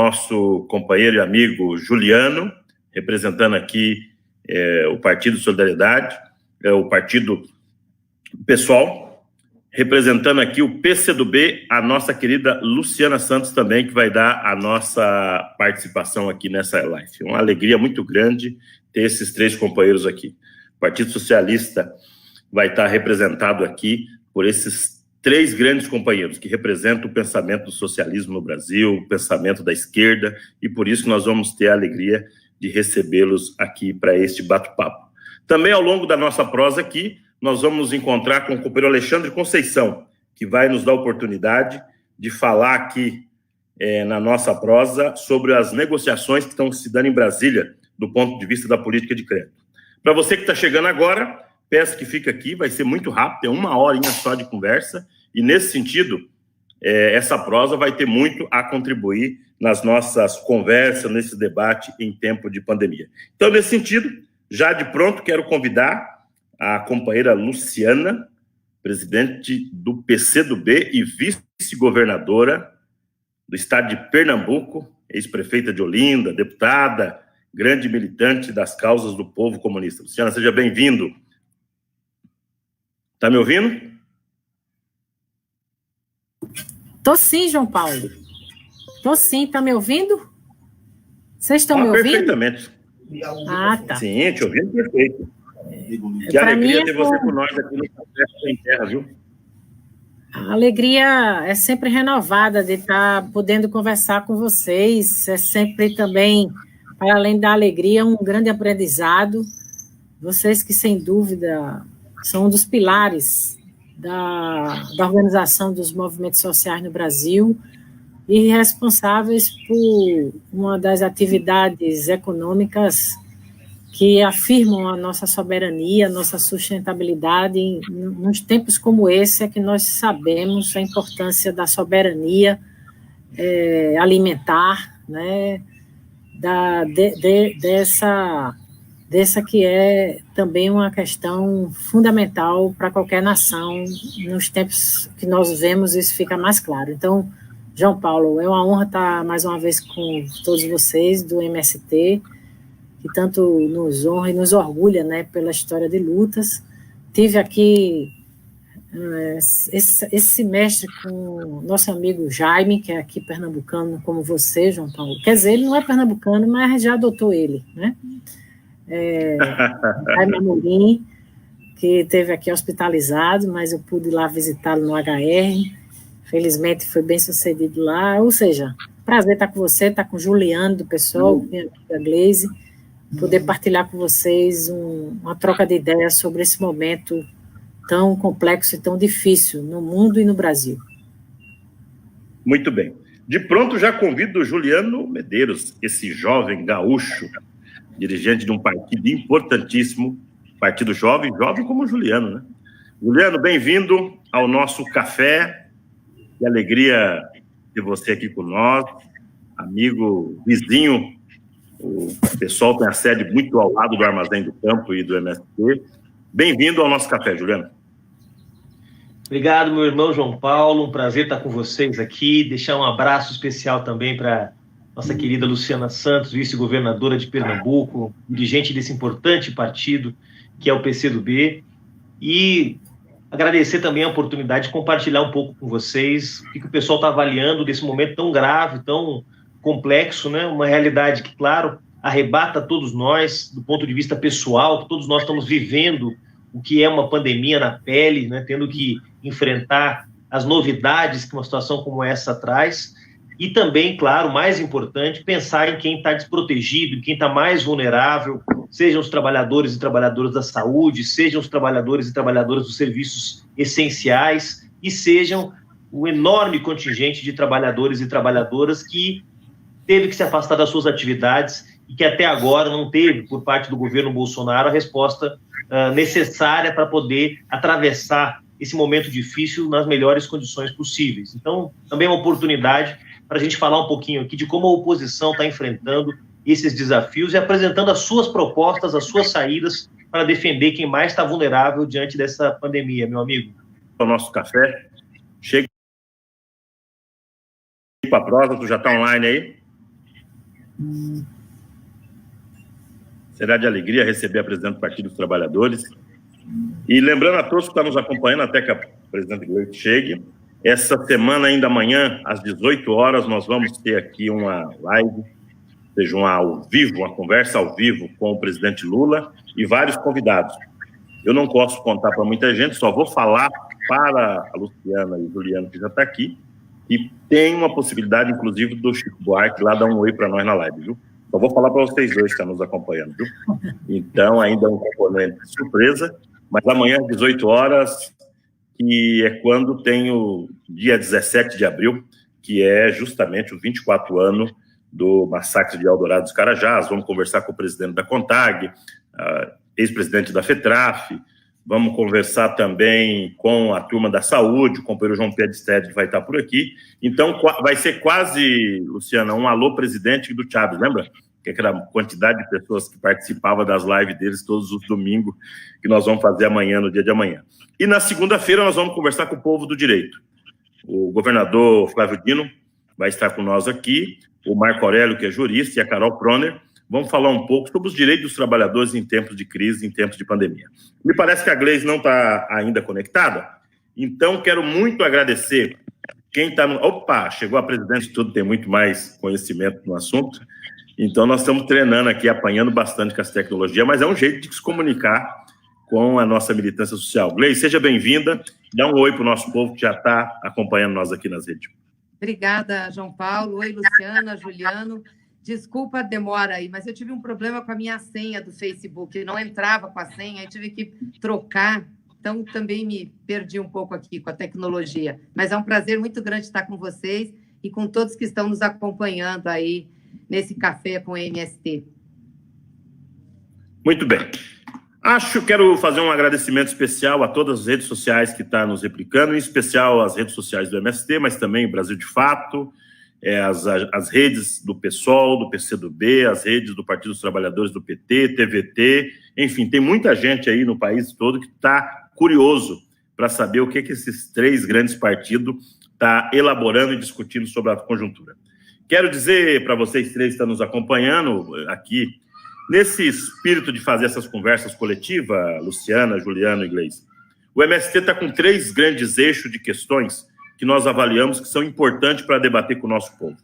nosso companheiro e amigo Juliano, representando aqui o Partido Solidariedade, o Partido Pessoal, representando aqui o PCdoB, a nossa querida Luciana Santos também, que vai dar a nossa participação aqui nessa live. Uma alegria muito grande ter esses três companheiros aqui. O Partido Socialista vai estar representado aqui por esses três grandes companheiros que representam o pensamento do socialismo no Brasil, o pensamento da esquerda, e por isso nós vamos ter a alegria de recebê-los aqui para este bate-papo. Também ao longo da nossa prosa aqui, nós vamos nos encontrar com o companheiro Alexandre Conceição, que vai nos dar a oportunidade de falar aqui na nossa prosa sobre as negociações que estão se dando em Brasília do ponto de vista da política de crédito. Para você que está chegando agora, peço que fique aqui, vai ser muito rápido, é 1 horinha só de conversa, e nesse sentido, essa prosa vai ter muito a contribuir nas nossas conversas, nesse debate em tempo de pandemia. Então, nesse sentido, já de pronto, quero convidar a companheira Luciana, presidente do PCdoB e vice-governadora do estado de Pernambuco, ex-prefeita de Olinda, deputada, grande militante das causas do povo comunista. Luciana, seja bem-vindo. Está me ouvindo? Tô sim, João Paulo. Tô sim, tá me ouvindo? Vocês estão me ouvindo? Perfeitamente. Ah, tá. Sim, te ouvindo perfeito. Que alegria ter você com nós aqui no Café Sem Terra, viu? A alegria é sempre renovada de estar podendo conversar com vocês. É sempre também, para além da alegria, um grande aprendizado. Vocês que, sem dúvida, são um dos pilares da organização dos movimentos sociais no Brasil e responsáveis por uma das atividades econômicas que afirmam a nossa soberania, a nossa sustentabilidade. Nos tempos como esse é que nós sabemos a importância da soberania alimentar, né, dessa que é também uma questão fundamental para qualquer nação. Nos tempos que nós vemos, isso fica mais claro. Então, João Paulo, é uma honra estar mais uma vez com todos vocês do MST, que tanto nos honra e nos orgulha, né, pela história de lutas. Tive aqui esse semestre com o nosso amigo Jaime, que é aqui pernambucano como você, João Paulo. Quer dizer, ele não é pernambucano, mas já adotou ele, né? Jaime Amorim, que esteve aqui hospitalizado, mas eu pude ir lá visitá-lo no HR. Felizmente foi bem sucedido lá. Ou seja, prazer estar com você, estar com o Juliano do pessoal, minha amiga Gleise, poder partilhar com vocês uma troca de ideias sobre esse momento tão complexo e tão difícil no mundo e no Brasil. Muito bem. De pronto, já convido o Juliano Medeiros, esse jovem gaúcho, dirigente de um partido importantíssimo, partido jovem como o Juliano, né? Juliano, bem-vindo ao nosso café. Que alegria ter você aqui com nós, amigo, vizinho. O pessoal tem a sede muito ao lado do Armazém do Campo e do MST. Bem-vindo ao nosso café, Juliano. Obrigado, meu irmão João Paulo. Um prazer estar com vocês aqui. Deixar um abraço especial também para nossa querida Luciana Santos, vice-governadora de Pernambuco, dirigente desse importante partido, que é o PCdoB. E agradecer também a oportunidade de compartilhar um pouco com vocês o que o pessoal está avaliando desse momento tão grave, tão complexo, né? Uma realidade que, claro, arrebata todos nós, do ponto de vista pessoal, que todos nós estamos vivendo o que é uma pandemia na pele, né? Tendo que enfrentar as novidades que uma situação como essa traz, e também, claro, mais importante, pensar em quem está desprotegido, em quem está mais vulnerável, sejam os trabalhadores e trabalhadoras da saúde, sejam os trabalhadores e trabalhadoras dos serviços essenciais, e sejam o enorme contingente de trabalhadores e trabalhadoras que teve que se afastar das suas atividades e que até agora não teve, por parte do governo Bolsonaro, a resposta necessária para poder atravessar esse momento difícil nas melhores condições possíveis. Então, também é uma oportunidade para a gente falar um pouquinho aqui de como a oposição está enfrentando esses desafios e apresentando as suas propostas, as suas saídas para defender quem mais está vulnerável diante dessa pandemia, meu amigo. O nosso café chega para a prosa, tu já está online aí? Será de alegria receber a presidente do Partido dos Trabalhadores. E lembrando a todos que estão nos acompanhando até que a presidente Gleisi chegue, essa semana, ainda amanhã, às 18 horas, nós vamos ter aqui uma live, ou seja, uma conversa ao vivo com o presidente Lula e vários convidados. Eu não posso contar para muita gente, só vou falar para a Luciana e o Juliano, que já está aqui, e tem uma possibilidade, inclusive, do Chico Buarque lá dar um oi para nós na live, viu? Só vou falar para vocês dois que estão nos acompanhando, viu? Então, ainda é um componente de surpresa, mas amanhã às 18 horas, que é quando tem o dia 17 de abril, que é justamente o 24 ano do massacre de Eldorado dos Carajás. Vamos conversar com o presidente da CONTAG, ex-presidente da FETRAF, vamos conversar também com a turma da saúde, o companheiro João Pedro Stede vai estar por aqui. Então, vai ser quase, Luciana, um alô presidente do Chaves, lembra? Que é aquela quantidade de pessoas que participavam das lives deles todos os domingos, que nós vamos fazer amanhã, no dia de amanhã. E na segunda-feira nós vamos conversar com o povo do direito. O governador Flávio Dino vai estar com nós aqui, o Marco Aurélio, que é jurista, e a Carol Proner. Vamos falar um pouco sobre os direitos dos trabalhadores em tempos de crise, em tempos de pandemia. Me parece que a Gleisi não está ainda conectada, então quero muito agradecer quem está no... Opa, chegou a presidente, tudo tem muito mais conhecimento no assunto. Então, nós estamos treinando aqui, apanhando bastante com as tecnologias, mas é um jeito de se comunicar com a nossa militância social. Gleisi, seja bem-vinda. Dá um oi para o nosso povo que já está acompanhando nós aqui nas redes. Obrigada, João Paulo. Oi, Luciana, Juliano. Desculpa a demora aí, mas eu tive um problema com a minha senha do Facebook. Não entrava com a senha, aí tive que trocar. Então, também me perdi um pouco aqui com a tecnologia. Mas é um prazer muito grande estar com vocês e com todos que estão nos acompanhando aí nesse café com MST. Muito bem. Quero fazer um agradecimento especial a todas as redes sociais que estão nos replicando, em especial as redes sociais do MST, mas também o Brasil de Fato, as redes do PSOL, do PCdoB, as redes do Partido dos Trabalhadores do PT, TVT, enfim, tem muita gente aí no país todo que está curioso para saber o que esses três grandes partidos estão elaborando e discutindo sobre a conjuntura. Quero dizer para vocês três que estão nos acompanhando aqui, nesse espírito de fazer essas conversas coletivas, Luciana, Juliano e Gleisi, o MST está com três grandes eixos de questões que nós avaliamos que são importantes para debater com o nosso povo.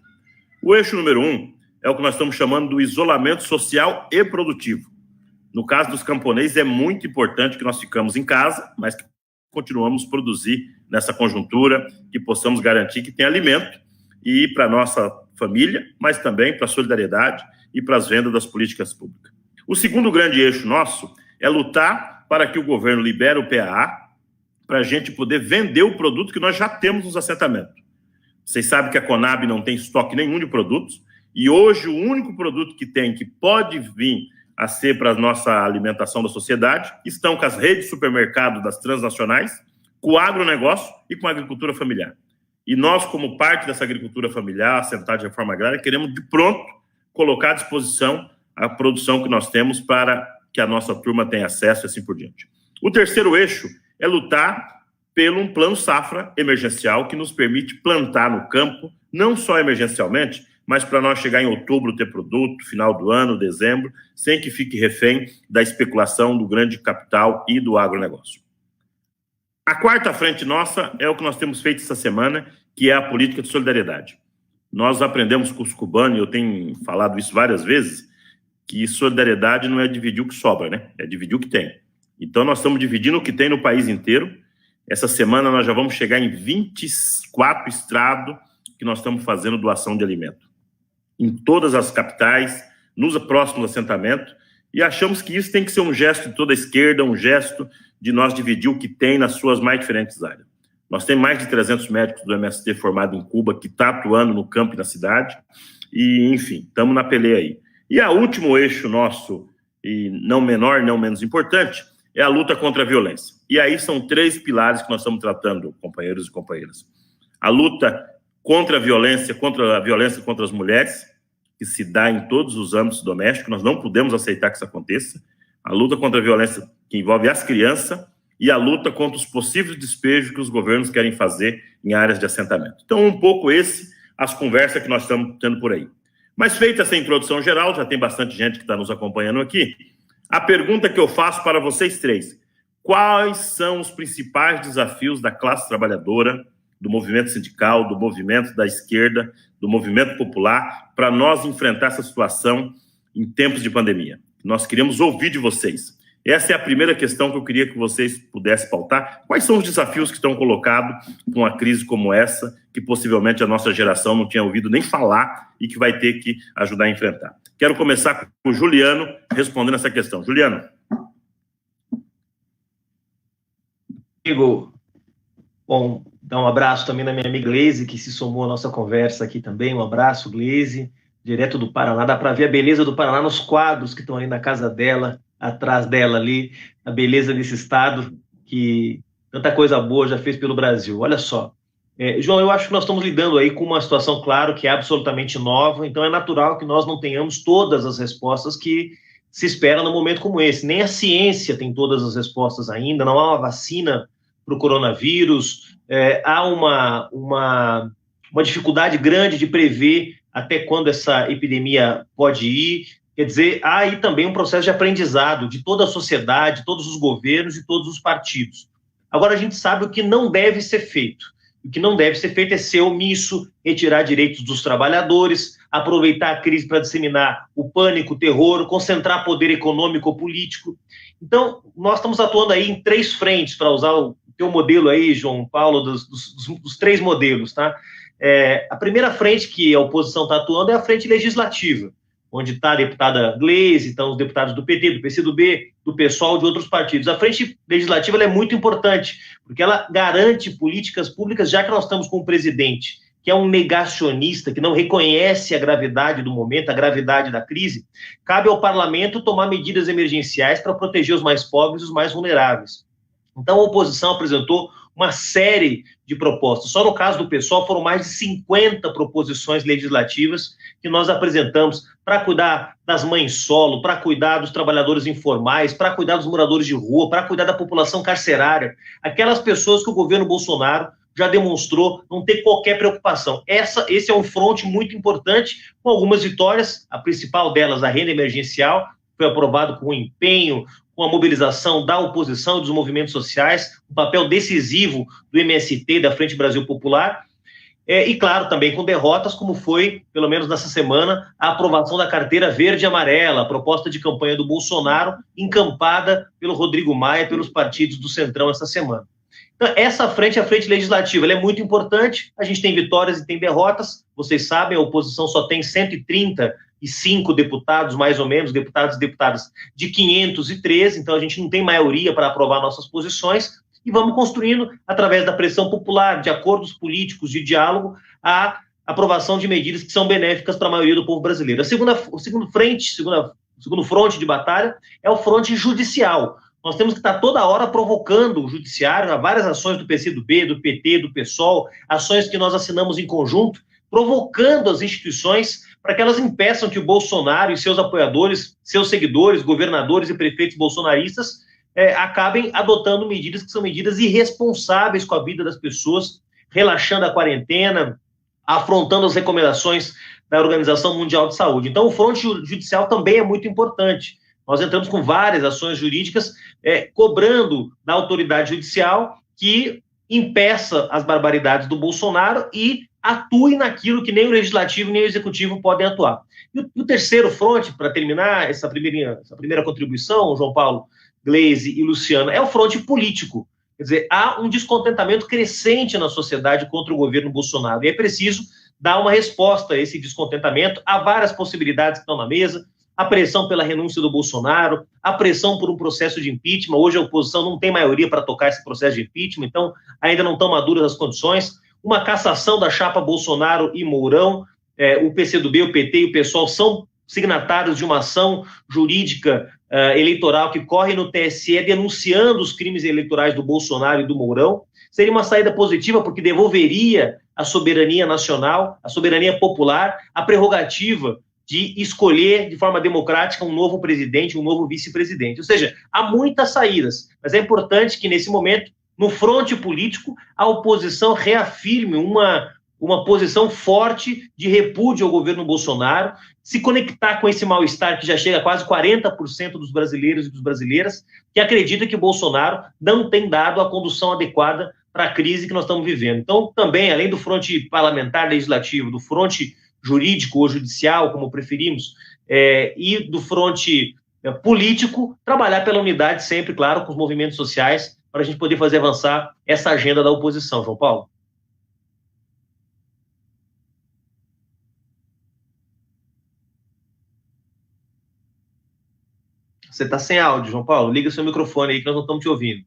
O eixo número 1 é o que nós estamos chamando do isolamento social e produtivo. No caso dos camponeses, é muito importante que nós ficamos em casa, mas que continuamos a produzir nessa conjuntura, que possamos garantir que tem alimento e para a nossa família, mas também para a solidariedade e para as vendas das políticas públicas. O segundo grande eixo nosso é lutar para que o governo libere o PAA para a gente poder vender o produto que nós já temos nos assentamentos. Vocês sabem que a Conab não tem estoque nenhum de produtos e hoje o único produto que tem, que pode vir a ser para a nossa alimentação da sociedade, estão com as redes de supermercado das transnacionais, com o agronegócio e com a agricultura familiar. E nós, como parte dessa agricultura familiar, assentada de reforma agrária, queremos de pronto colocar à disposição a produção que nós temos para que a nossa turma tenha acesso e assim por diante. O terceiro eixo é lutar pelo um plano safra emergencial que nos permite plantar no campo, não só emergencialmente, mas para nós chegar em outubro ter produto, final do ano, dezembro, sem que fique refém da especulação do grande capital e do agronegócio. A quarta frente nossa é o que nós temos feito essa semana, que é a política de solidariedade. Nós aprendemos com os cubanos, e eu tenho falado isso várias vezes, que solidariedade não é dividir o que sobra, né? É dividir o que tem. Então, nós estamos dividindo o que tem no país inteiro. Essa semana, nós já vamos chegar em 24 estados que nós estamos fazendo doação de alimento. Em todas as capitais, nos próximos assentamentos, e achamos que isso tem que ser um gesto de toda a esquerda, um gesto de nós dividir o que tem nas suas mais diferentes áreas. Nós temos mais de 300 médicos do MST formados em Cuba que estão atuando no campo e na cidade, e, enfim, estamos na peleia aí. E o último eixo nosso, e não menor, não menos importante, é a luta contra a violência. E aí são três pilares que nós estamos tratando, companheiros e companheiras. A luta contra a violência contra as mulheres, que se dá em todos os âmbitos domésticos, nós não podemos aceitar que isso aconteça. A luta contra a violência que envolve as crianças e a luta contra os possíveis despejos que os governos querem fazer em áreas de assentamento. Então, um pouco as conversas que nós estamos tendo por aí. Mas feita essa introdução geral, já tem bastante gente que está nos acompanhando aqui, a pergunta que eu faço para vocês três: quais são os principais desafios da classe trabalhadora, do movimento sindical, do movimento da esquerda, do movimento popular, para nós enfrentar essa situação em tempos de pandemia? Nós queríamos ouvir de vocês. Essa é a primeira questão que eu queria que vocês pudessem pautar. Quais são os desafios que estão colocados com uma crise como essa, que possivelmente a nossa geração não tinha ouvido nem falar e que vai ter que ajudar a enfrentar? Quero começar com o Juliano respondendo essa questão. Juliano. Amigo, bom, dar um abraço também na minha amiga Gleise, que se somou à nossa conversa aqui também. Um abraço, Gleise, direto do Paraná. Dá para ver a beleza do Paraná nos quadros que estão ali na casa dela, atrás dela ali, a beleza desse estado que tanta coisa boa já fez pelo Brasil. Olha só, João, eu acho que nós estamos lidando aí com uma situação, claro, que é absolutamente nova, então é natural que nós não tenhamos todas as respostas que se espera num momento como esse. Nem a ciência tem todas as respostas ainda, não há uma vacina para o coronavírus, há uma dificuldade grande de prever até quando essa epidemia pode ir. Quer dizer, há aí também um processo de aprendizado de toda a sociedade, todos os governos e todos os partidos. Agora, a gente sabe o que não deve ser feito. O que não deve ser feito é ser omisso, retirar direitos dos trabalhadores, aproveitar a crise para disseminar o pânico, o terror, concentrar poder econômico ou político. Então, nós estamos atuando aí em 3 frentes, para usar o teu modelo aí, João Paulo, dos 3 modelos, tá? A primeira frente que a oposição está atuando é a frente legislativa, onde está a deputada Gleise, estão os deputados do PT, do PCdoB, do PSOL, de outros partidos. A frente legislativa ela é muito importante, porque ela garante políticas públicas, já que nós estamos com um presidente que é um negacionista, que não reconhece a gravidade do momento, a gravidade da crise. Cabe ao parlamento tomar medidas emergenciais para proteger os mais pobres e os mais vulneráveis. Então, a oposição apresentou uma série de propostas. Só no caso do PSOL foram mais de 50 proposições legislativas que nós apresentamos para cuidar das mães solo, para cuidar dos trabalhadores informais, para cuidar dos moradores de rua, para cuidar da população carcerária, aquelas pessoas que o governo Bolsonaro já demonstrou não ter qualquer preocupação. Esse é um fronte muito importante, com algumas vitórias, a principal delas, a renda emergencial, foi aprovado com empenho, com a mobilização da oposição e dos movimentos sociais, um papel decisivo do MST, da Frente Brasil Popular, e, claro, também com derrotas, como foi, pelo menos nessa semana, a aprovação da carteira verde e amarela, a proposta de campanha do Bolsonaro, encampada pelo Rodrigo Maia, pelos partidos do Centrão essa semana. Então, essa frente, a frente legislativa, ela é muito importante, a gente tem vitórias e tem derrotas, vocês sabem, a oposição só tem 135 deputados, mais ou menos, deputados e deputadas de 513, então a gente não tem maioria para aprovar nossas posições, e vamos construindo, através da pressão popular, de acordos políticos, de diálogo, a aprovação de medidas que são benéficas para a maioria do povo brasileiro. O segundo fronte de batalha é o fronte judicial. Nós temos que estar toda hora provocando o judiciário, há várias ações do PCdoB, do PT, do PSOL, ações que nós assinamos em conjunto, provocando as instituições para que elas impeçam que o Bolsonaro e seus apoiadores, seus seguidores, governadores e prefeitos bolsonaristas acabem adotando medidas que são medidas irresponsáveis com a vida das pessoas, relaxando a quarentena, afrontando as recomendações da Organização Mundial de Saúde. Então, o fronte judicial também é muito importante. Nós entramos com várias ações jurídicas cobrando da autoridade judicial que impeça as barbaridades do Bolsonaro e atue naquilo que nem o Legislativo nem o Executivo podem atuar. E o terceiro fronte, para terminar essa primeira contribuição, João Paulo, Gleise e Luciano, é o fronte político. Quer dizer, há um descontentamento crescente na sociedade contra o governo Bolsonaro, e é preciso dar uma resposta a esse descontentamento. Há várias possibilidades que estão na mesa, a pressão pela renúncia do Bolsonaro, a pressão por um processo de impeachment. Hoje a oposição não tem maioria para tocar esse processo de impeachment, então ainda não estão maduras as condições, uma cassação da chapa Bolsonaro e Mourão. O PCdoB, o PT e o PSOL são signatários de uma ação jurídica eleitoral que corre no TSE denunciando os crimes eleitorais do Bolsonaro e do Mourão. Seria uma saída positiva porque devolveria a soberania nacional, a soberania popular, a prerrogativa de escolher de forma democrática um novo presidente, um novo vice-presidente. Ou seja, há muitas saídas, mas é importante que nesse momento, no fronte político, a oposição reafirme uma posição forte de repúdio ao governo Bolsonaro, se conectar com esse mal-estar que já chega a quase 40% dos brasileiros e das brasileiras, que acredita que Bolsonaro não tem dado a condução adequada para a crise que nós estamos vivendo. Então, também, além do fronte parlamentar legislativo, do fronte jurídico ou judicial, como preferimos, e do fronte político, trabalhar pela unidade sempre, claro, com os movimentos sociais, para a gente poder fazer avançar essa agenda da oposição, João Paulo. Você está sem áudio, João Paulo. Liga seu microfone aí que nós não estamos te ouvindo.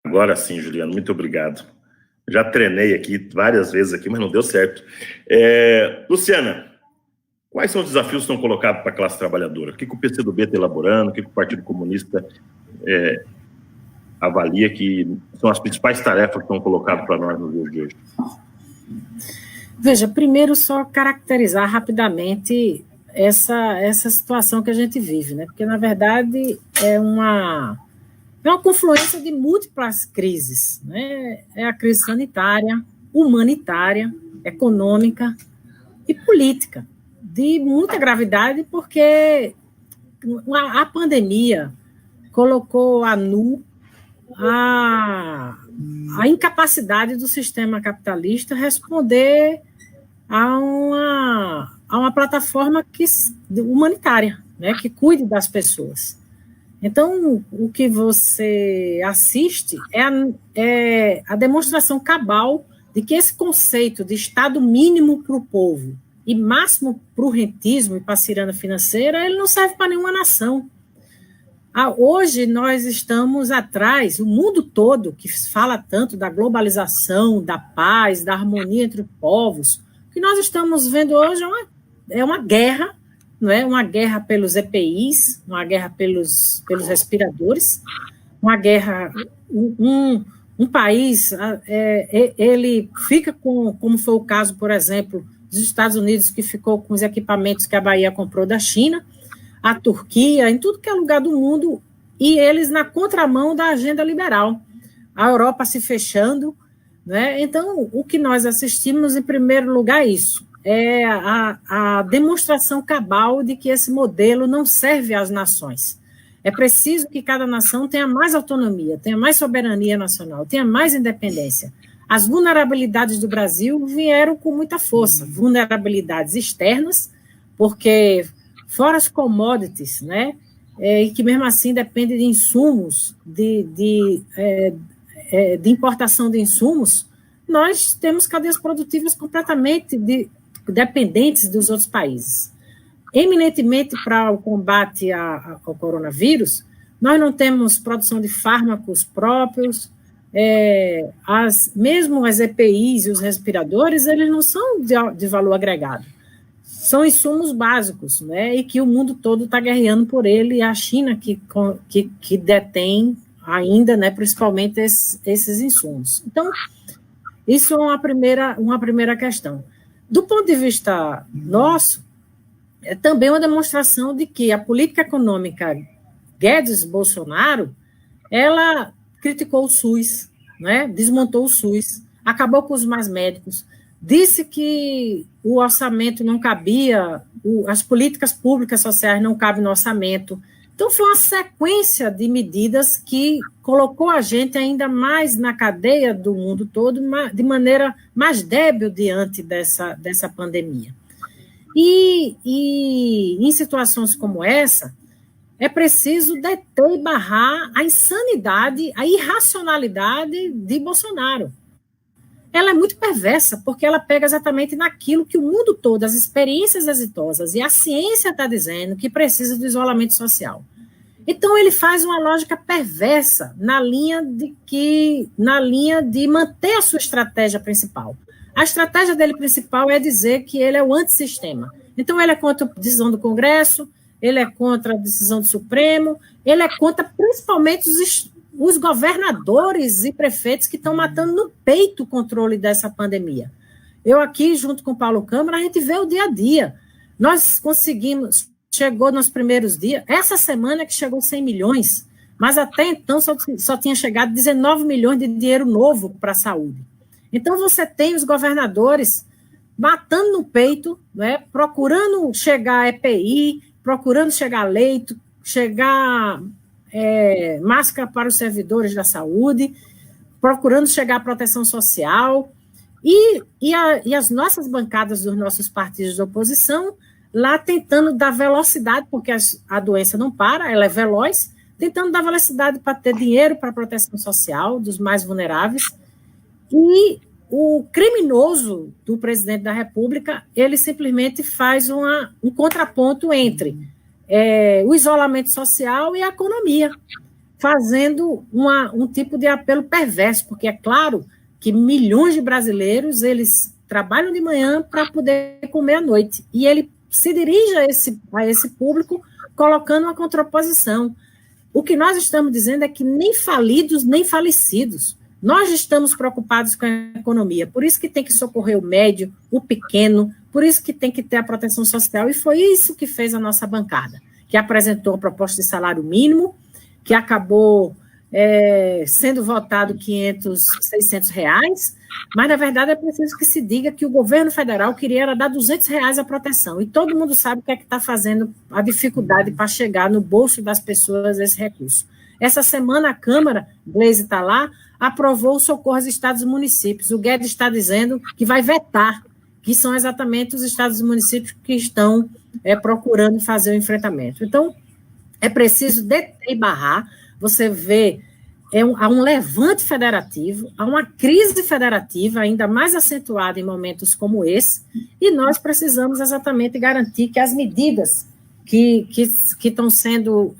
Agora sim, Juliano, muito obrigado. Já treinei aqui várias vezes aqui, mas não deu certo. Luciana, quais são os desafios que estão colocados para a classe trabalhadora? O que o PCdoB está elaborando? O que o Partido Comunista avalia que são as principais tarefas que estão colocadas para nós no dia de hoje? Veja, primeiro só caracterizar rapidamente essa situação que a gente vive, né? Porque, na verdade, é uma confluência de múltiplas crises, né? É a crise sanitária, humanitária, econômica e política, de muita gravidade, porque a pandemia colocou a nu a incapacidade do sistema capitalista responder a uma plataforma humanitária, né, que cuide das pessoas. Então, o que você assiste é a demonstração cabal de que esse conceito de Estado mínimo para o povo e máximo para o rentismo e para a ciranda financeira, ele não serve para nenhuma nação. Hoje nós estamos atrás, o mundo todo, que fala tanto da globalização, da paz, da harmonia entre os povos, o que nós estamos vendo hoje é uma guerra, não é? Uma guerra pelos EPIs, uma guerra pelos respiradores, uma guerra, um país, ele fica como foi o caso, por exemplo, dos Estados Unidos, que ficou com os equipamentos que a Bahia comprou da China, a Turquia, em tudo que é lugar do mundo, e eles na contramão da agenda liberal. A Europa se fechando, né? Então, o que nós assistimos, em primeiro lugar, é isso. É a demonstração cabal de que esse modelo não serve às nações. É preciso que cada nação tenha mais autonomia, tenha mais soberania nacional, tenha mais independência. As vulnerabilidades do Brasil vieram com muita força, vulnerabilidades externas, porque fora as commodities, né, e que mesmo assim depende de insumos, de importação de insumos, nós temos cadeias produtivas completamente dependentes dos outros países. Eminentemente para o combate ao coronavírus, nós não temos produção de fármacos próprios, mesmo as EPIs e os respiradores, eles não são de valor agregado. São insumos básicos, né, e que o mundo todo está guerreando por ele, e a China que detém ainda, né, principalmente esses insumos. Então, isso é uma primeira questão. Do ponto de vista nosso, é também uma demonstração de que a política econômica Guedes-Bolsonaro, ela criticou o SUS, né, desmontou o SUS, acabou com os mais médicos, disse que o orçamento não cabia, as políticas públicas sociais não cabem no orçamento. Então, foi uma sequência de medidas que colocou a gente ainda mais na cadeia do mundo todo, de maneira mais débil diante dessa pandemia. E em situações como essa, é preciso deter e barrar a insanidade, a irracionalidade de Bolsonaro. Ela é muito perversa, porque ela pega exatamente naquilo que o mundo todo, as experiências exitosas e a ciência está dizendo que precisa do isolamento social. Então, ele faz uma lógica perversa na linha de manter a sua estratégia principal. A estratégia dele principal é dizer que ele é o antissistema. Então, ele é contra a decisão do Congresso, ele é contra a decisão do Supremo, ele é contra principalmente os governadores e prefeitos que estão matando no peito o controle dessa pandemia. Eu aqui, junto com o Paulo Câmara, a gente vê o dia a dia. Nós conseguimos, chegou nos primeiros dias, essa semana que chegou 100 milhões, mas até então só tinha chegado 19 milhões de dinheiro novo para a saúde. Então, você tem os governadores batendo no peito, né, procurando chegar a EPI, procurando chegar a leito, chegar máscara para os servidores da saúde, procurando chegar à proteção social, e as nossas bancadas dos nossos partidos de oposição lá tentando dar velocidade, porque a doença não para, ela é veloz, tentando dar velocidade para ter dinheiro para a proteção social dos mais vulneráveis. E o criminoso do presidente da República, ele simplesmente faz um contraponto entre o isolamento social e a economia, fazendo um tipo de apelo perverso, porque é claro que milhões de brasileiros, eles trabalham de manhã para poder comer à noite, e ele se dirige a esse público colocando uma contraposição. O que nós estamos dizendo é que nem falidos, nem falecidos. Nós estamos preocupados com a economia, por isso que tem que socorrer o médio, o pequeno, por isso que tem que ter a proteção social, e foi isso que fez a nossa bancada, que apresentou a proposta de salário mínimo, que acabou sendo votado 500, 600 reais, mas, na verdade, é preciso que se diga que o governo federal queria dar 200 reais a proteção, e todo mundo sabe o que é que está fazendo a dificuldade para chegar no bolso das pessoas esse recurso. Essa semana a Câmara, Gleisi está lá, aprovou o socorro aos estados e municípios. O Guedes está dizendo que vai vetar, que são exatamente os estados e municípios que estão procurando fazer o enfrentamento. Então, é preciso deter e barrar. Você vê, há um levante federativo, há uma crise federativa ainda mais acentuada em momentos como esse, e nós precisamos exatamente garantir que as medidas que estão sendo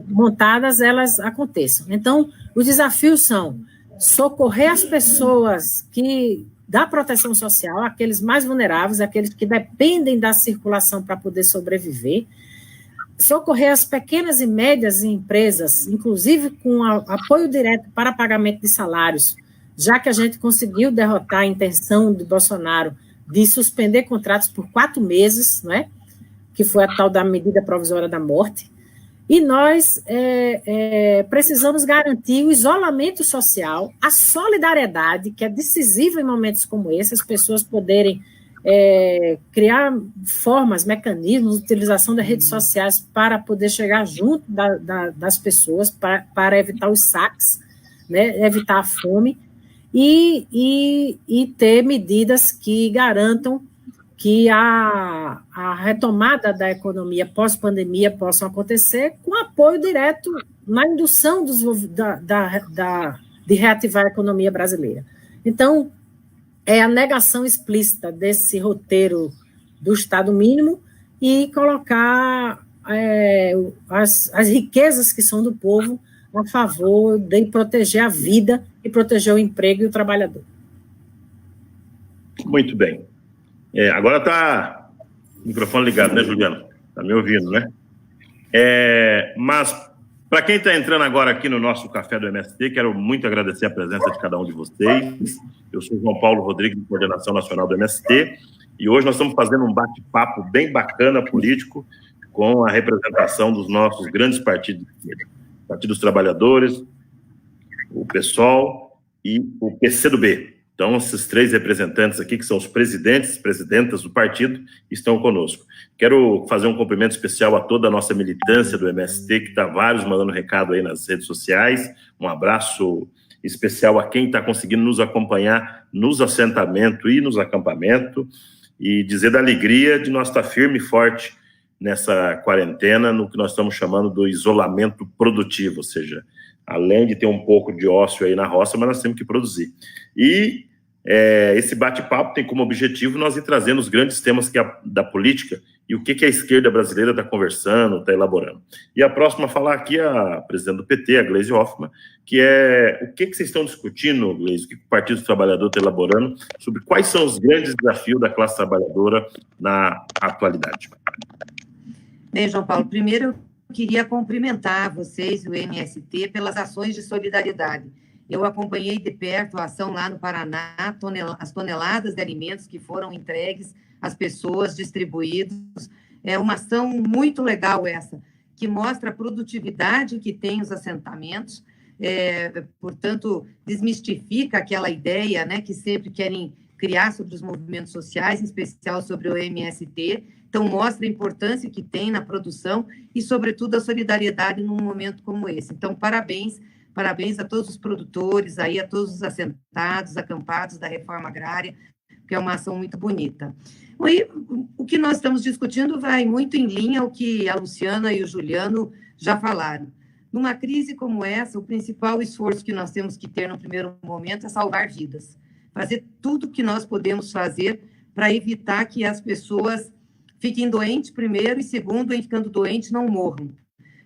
montadas, elas aconteçam. Então, os desafios são socorrer as pessoas da proteção social, aqueles mais vulneráveis, aqueles que dependem da circulação para poder sobreviver, socorrer as pequenas e médias empresas, inclusive com apoio direto para pagamento de salários, já que a gente conseguiu derrotar a intenção de Bolsonaro de suspender contratos por 4 meses, não é? Que foi a tal da medida provisória da morte, e nós precisamos garantir o isolamento social, a solidariedade, que é decisiva em momentos como esse, as pessoas poderem criar formas, mecanismos, utilização das redes sociais para poder chegar junto das pessoas, para evitar os saques, né, evitar a fome, e ter medidas que garantam que a retomada da economia pós-pandemia possa acontecer com apoio direto na indução de reativar a economia brasileira. Então, é a negação explícita desse roteiro do Estado mínimo e colocar as riquezas que são do povo a favor de proteger a vida e proteger o emprego e o trabalhador. Muito bem. Agora está o microfone ligado, né, Juliano? Está me ouvindo, né? Mas, para quem está entrando agora aqui no nosso Café do MST, quero muito agradecer a presença de cada um de vocês. Eu sou João Paulo Rodrigues, de Coordenação Nacional do MST, e hoje nós estamos fazendo um bate-papo bem bacana político com a representação dos nossos grandes partidos, Partido dos Trabalhadores, o PSOL e o PCdoB. Então, esses 3 representantes aqui, que são os presidentas do partido, estão conosco. Quero fazer um cumprimento especial a toda a nossa militância do MST, que está vários mandando recado aí nas redes sociais. Um abraço especial a quem está conseguindo nos acompanhar nos assentamentos e nos acampamentos, e dizer da alegria de nós estar firme e forte nessa quarentena, no que nós estamos chamando do isolamento produtivo, ou seja, além de ter um pouco de ócio aí na roça, mas nós temos que produzir. E esse bate-papo tem como objetivo nós ir trazendo os grandes temas da política e o que a esquerda brasileira está conversando, está elaborando. E a próxima a falar aqui é a presidente do PT, a Gleisi Hoffmann, que o que vocês estão discutindo, Gleisi, o que o Partido dos Trabalhadores está elaborando, sobre quais são os grandes desafios da classe trabalhadora na atualidade. Bem, João Paulo, primeiro eu queria cumprimentar vocês e o MST pelas ações de solidariedade. Eu acompanhei de perto a ação lá no Paraná, as toneladas de alimentos que foram entregues as pessoas, distribuídos. É uma ação muito legal essa, que mostra a produtividade que tem os assentamentos, portanto, desmistifica aquela ideia, né, que sempre querem criar sobre os movimentos sociais, em especial sobre o MST. Então, mostra a importância que tem na produção e, sobretudo, a solidariedade num momento como esse. Então, parabéns a todos os produtores, aí, a todos os assentados, acampados da reforma agrária, que é uma ação muito bonita. E o que nós estamos discutindo vai muito em linha ao que a Luciana e o Juliano já falaram. Numa crise como essa, o principal esforço que nós temos que ter no primeiro momento é salvar vidas. Fazer tudo o que nós podemos fazer para evitar que as pessoas fiquem doentes primeiro e, segundo, em ficando doentes, não morram.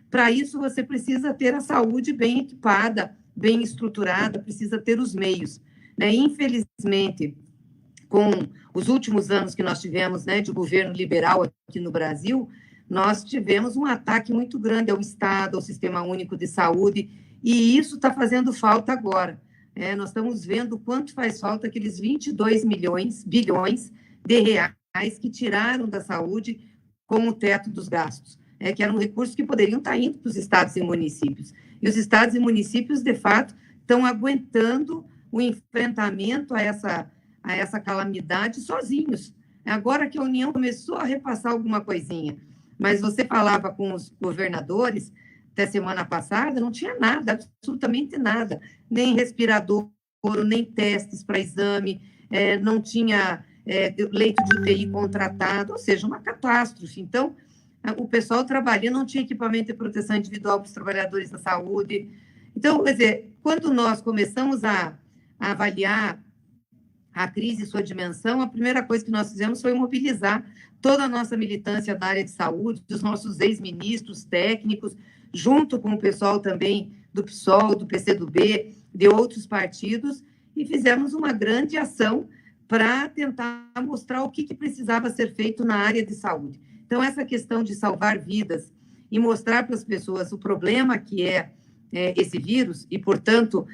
Para isso, você precisa ter a saúde bem equipada, bem estruturada, precisa ter os meios, né? Infelizmente, com os últimos anos que nós tivemos, né, de governo liberal aqui no Brasil, nós tivemos um ataque muito grande ao Estado, ao Sistema Único de Saúde, e isso está fazendo falta agora. Nós estamos vendo quanto faz falta aqueles 22 bilhões de reais que tiraram da saúde como teto dos gastos, que eram recursos que poderiam estar indo para os estados e municípios. E os estados e municípios, de fato, estão aguentando o enfrentamento a essa calamidade sozinhos. Agora que a União começou a repassar alguma coisinha, mas você falava com os governadores, até semana passada, não tinha nada, absolutamente nada, nem respirador, nem testes para exame, não tinha leito de UTI contratado, ou seja, uma catástrofe. Então, o pessoal trabalhando, não tinha equipamento de proteção individual para os trabalhadores da saúde. Então, quer dizer, quando nós começamos a avaliar a crise e sua dimensão, a primeira coisa que nós fizemos foi mobilizar toda a nossa militância da área de saúde, dos nossos ex-ministros técnicos, junto com o pessoal também do PSOL, do PCdoB, de outros partidos, e fizemos uma grande ação para tentar mostrar o que precisava ser feito na área de saúde. Então, essa questão de salvar vidas e mostrar para as pessoas o problema que é esse vírus e, portanto,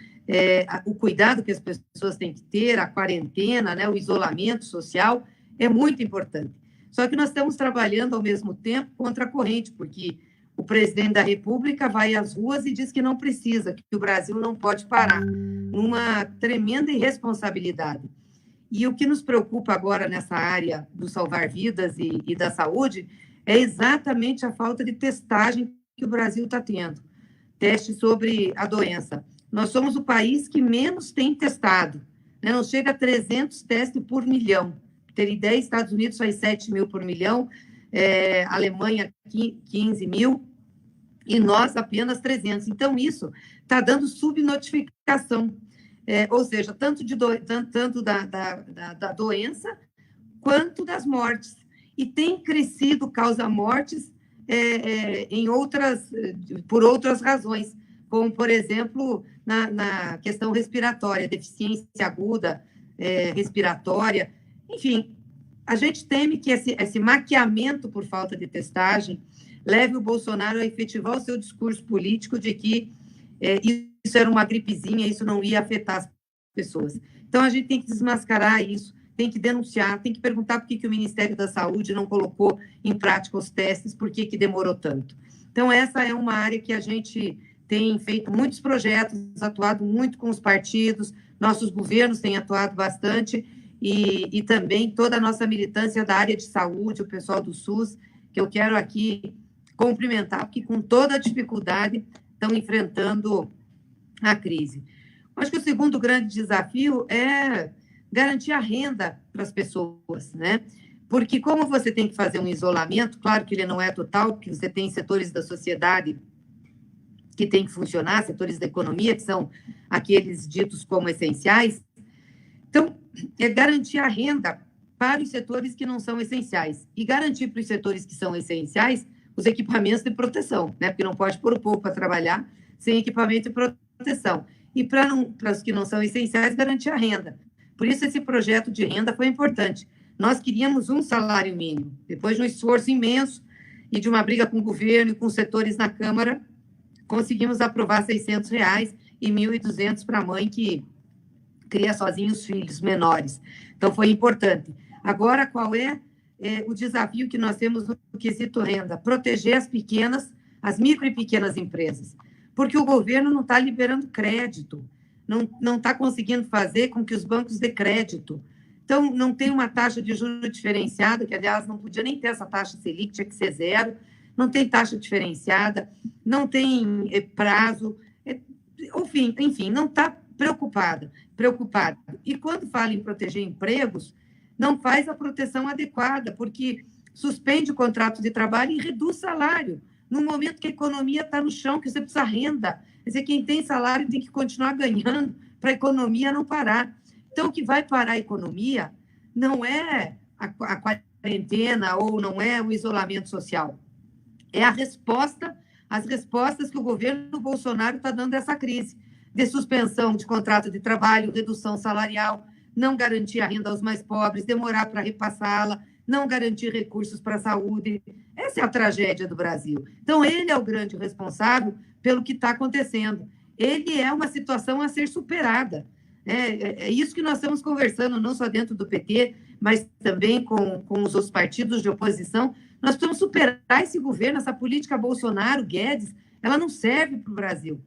o cuidado que as pessoas têm que ter, a quarentena, né, o isolamento social, é muito importante. Só que nós estamos trabalhando, ao mesmo tempo, contra a corrente, porque o presidente da República vai às ruas e diz que não precisa, que o Brasil não pode parar, numa tremenda irresponsabilidade. E o que nos preocupa agora nessa área do salvar vidas e da saúde é exatamente a falta de testagem que o Brasil está tendo. Teste sobre a doença. Nós somos o país que menos tem testado, né? Não chega a 300 testes por milhão. Pra ter ideia, Estados Unidos faz 7 mil por milhão, Alemanha 15 mil, e nós apenas 300. Então, isso está dando subnotificação, ou seja, tanto da doença quanto das mortes. E tem crescido causa mortes por outras razões, como, por exemplo, na questão respiratória, deficiência aguda respiratória. Enfim, a gente teme que esse maquiamento por falta de testagem leve o Bolsonaro a efetivar o seu discurso político de que isso era uma gripezinha, isso não ia afetar as pessoas. Então, a gente tem que desmascarar isso, tem que denunciar, tem que perguntar por que o Ministério da Saúde não colocou em prática os testes, por que demorou tanto. Então, essa é uma área que a gente tem feito muitos projetos, atuado muito com os partidos, nossos governos têm atuado bastante, e também toda a nossa militância da área de saúde, o pessoal do SUS, que eu quero aqui cumprimentar, porque com toda a dificuldade estão enfrentando a crise. Acho que o segundo grande desafio é garantir a renda para as pessoas, né? Porque como você tem que fazer um isolamento, claro que ele não é total, porque você tem setores da sociedade que têm que funcionar, setores da economia, que são aqueles ditos como essenciais. Então, é garantir a renda para os setores que não são essenciais e garantir para os setores que são essenciais os equipamentos de proteção, né? Porque não pode pôr o povo para trabalhar sem equipamento de proteção. E para os que não são essenciais, garantir a renda. Por isso, esse projeto de renda foi importante. Nós queríamos um salário mínimo. Depois de um esforço imenso e de uma briga com o governo e com os setores na Câmara, conseguimos aprovar R$600 e R$1.200 para a mãe que cria sozinha os filhos menores. Então, foi importante. Agora, qual é o desafio que nós temos no quesito renda, proteger as micro e pequenas empresas, porque o governo não está liberando crédito, não está conseguindo fazer com que os bancos dê crédito. Então, não tem uma taxa de juros diferenciada, que, aliás, não podia nem ter essa taxa Selic, tinha que ser zero, não tem taxa diferenciada, não tem prazo, enfim, não está preocupado. E quando fala em proteger empregos, não faz a proteção adequada, porque suspende o contrato de trabalho e reduz salário, no momento que a economia está no chão, que você precisa renda. Quer dizer, quem tem salário tem que continuar ganhando para a economia não parar. Então, o que vai parar a economia não é a quarentena ou não é o isolamento social, é as respostas que o governo Bolsonaro está dando a essa crise, de suspensão de contrato de trabalho, redução salarial, não garantir a renda aos mais pobres, demorar para repassá-la, não garantir recursos para a saúde. Essa é a tragédia do Brasil. Então, ele é o grande responsável pelo que está acontecendo. Ele é uma situação a ser superada. É isso que nós estamos conversando, não só dentro do PT, mas também com os outros partidos de oposição. Nós precisamos superar esse governo, essa política Bolsonaro, Guedes, ela não serve para o Brasil.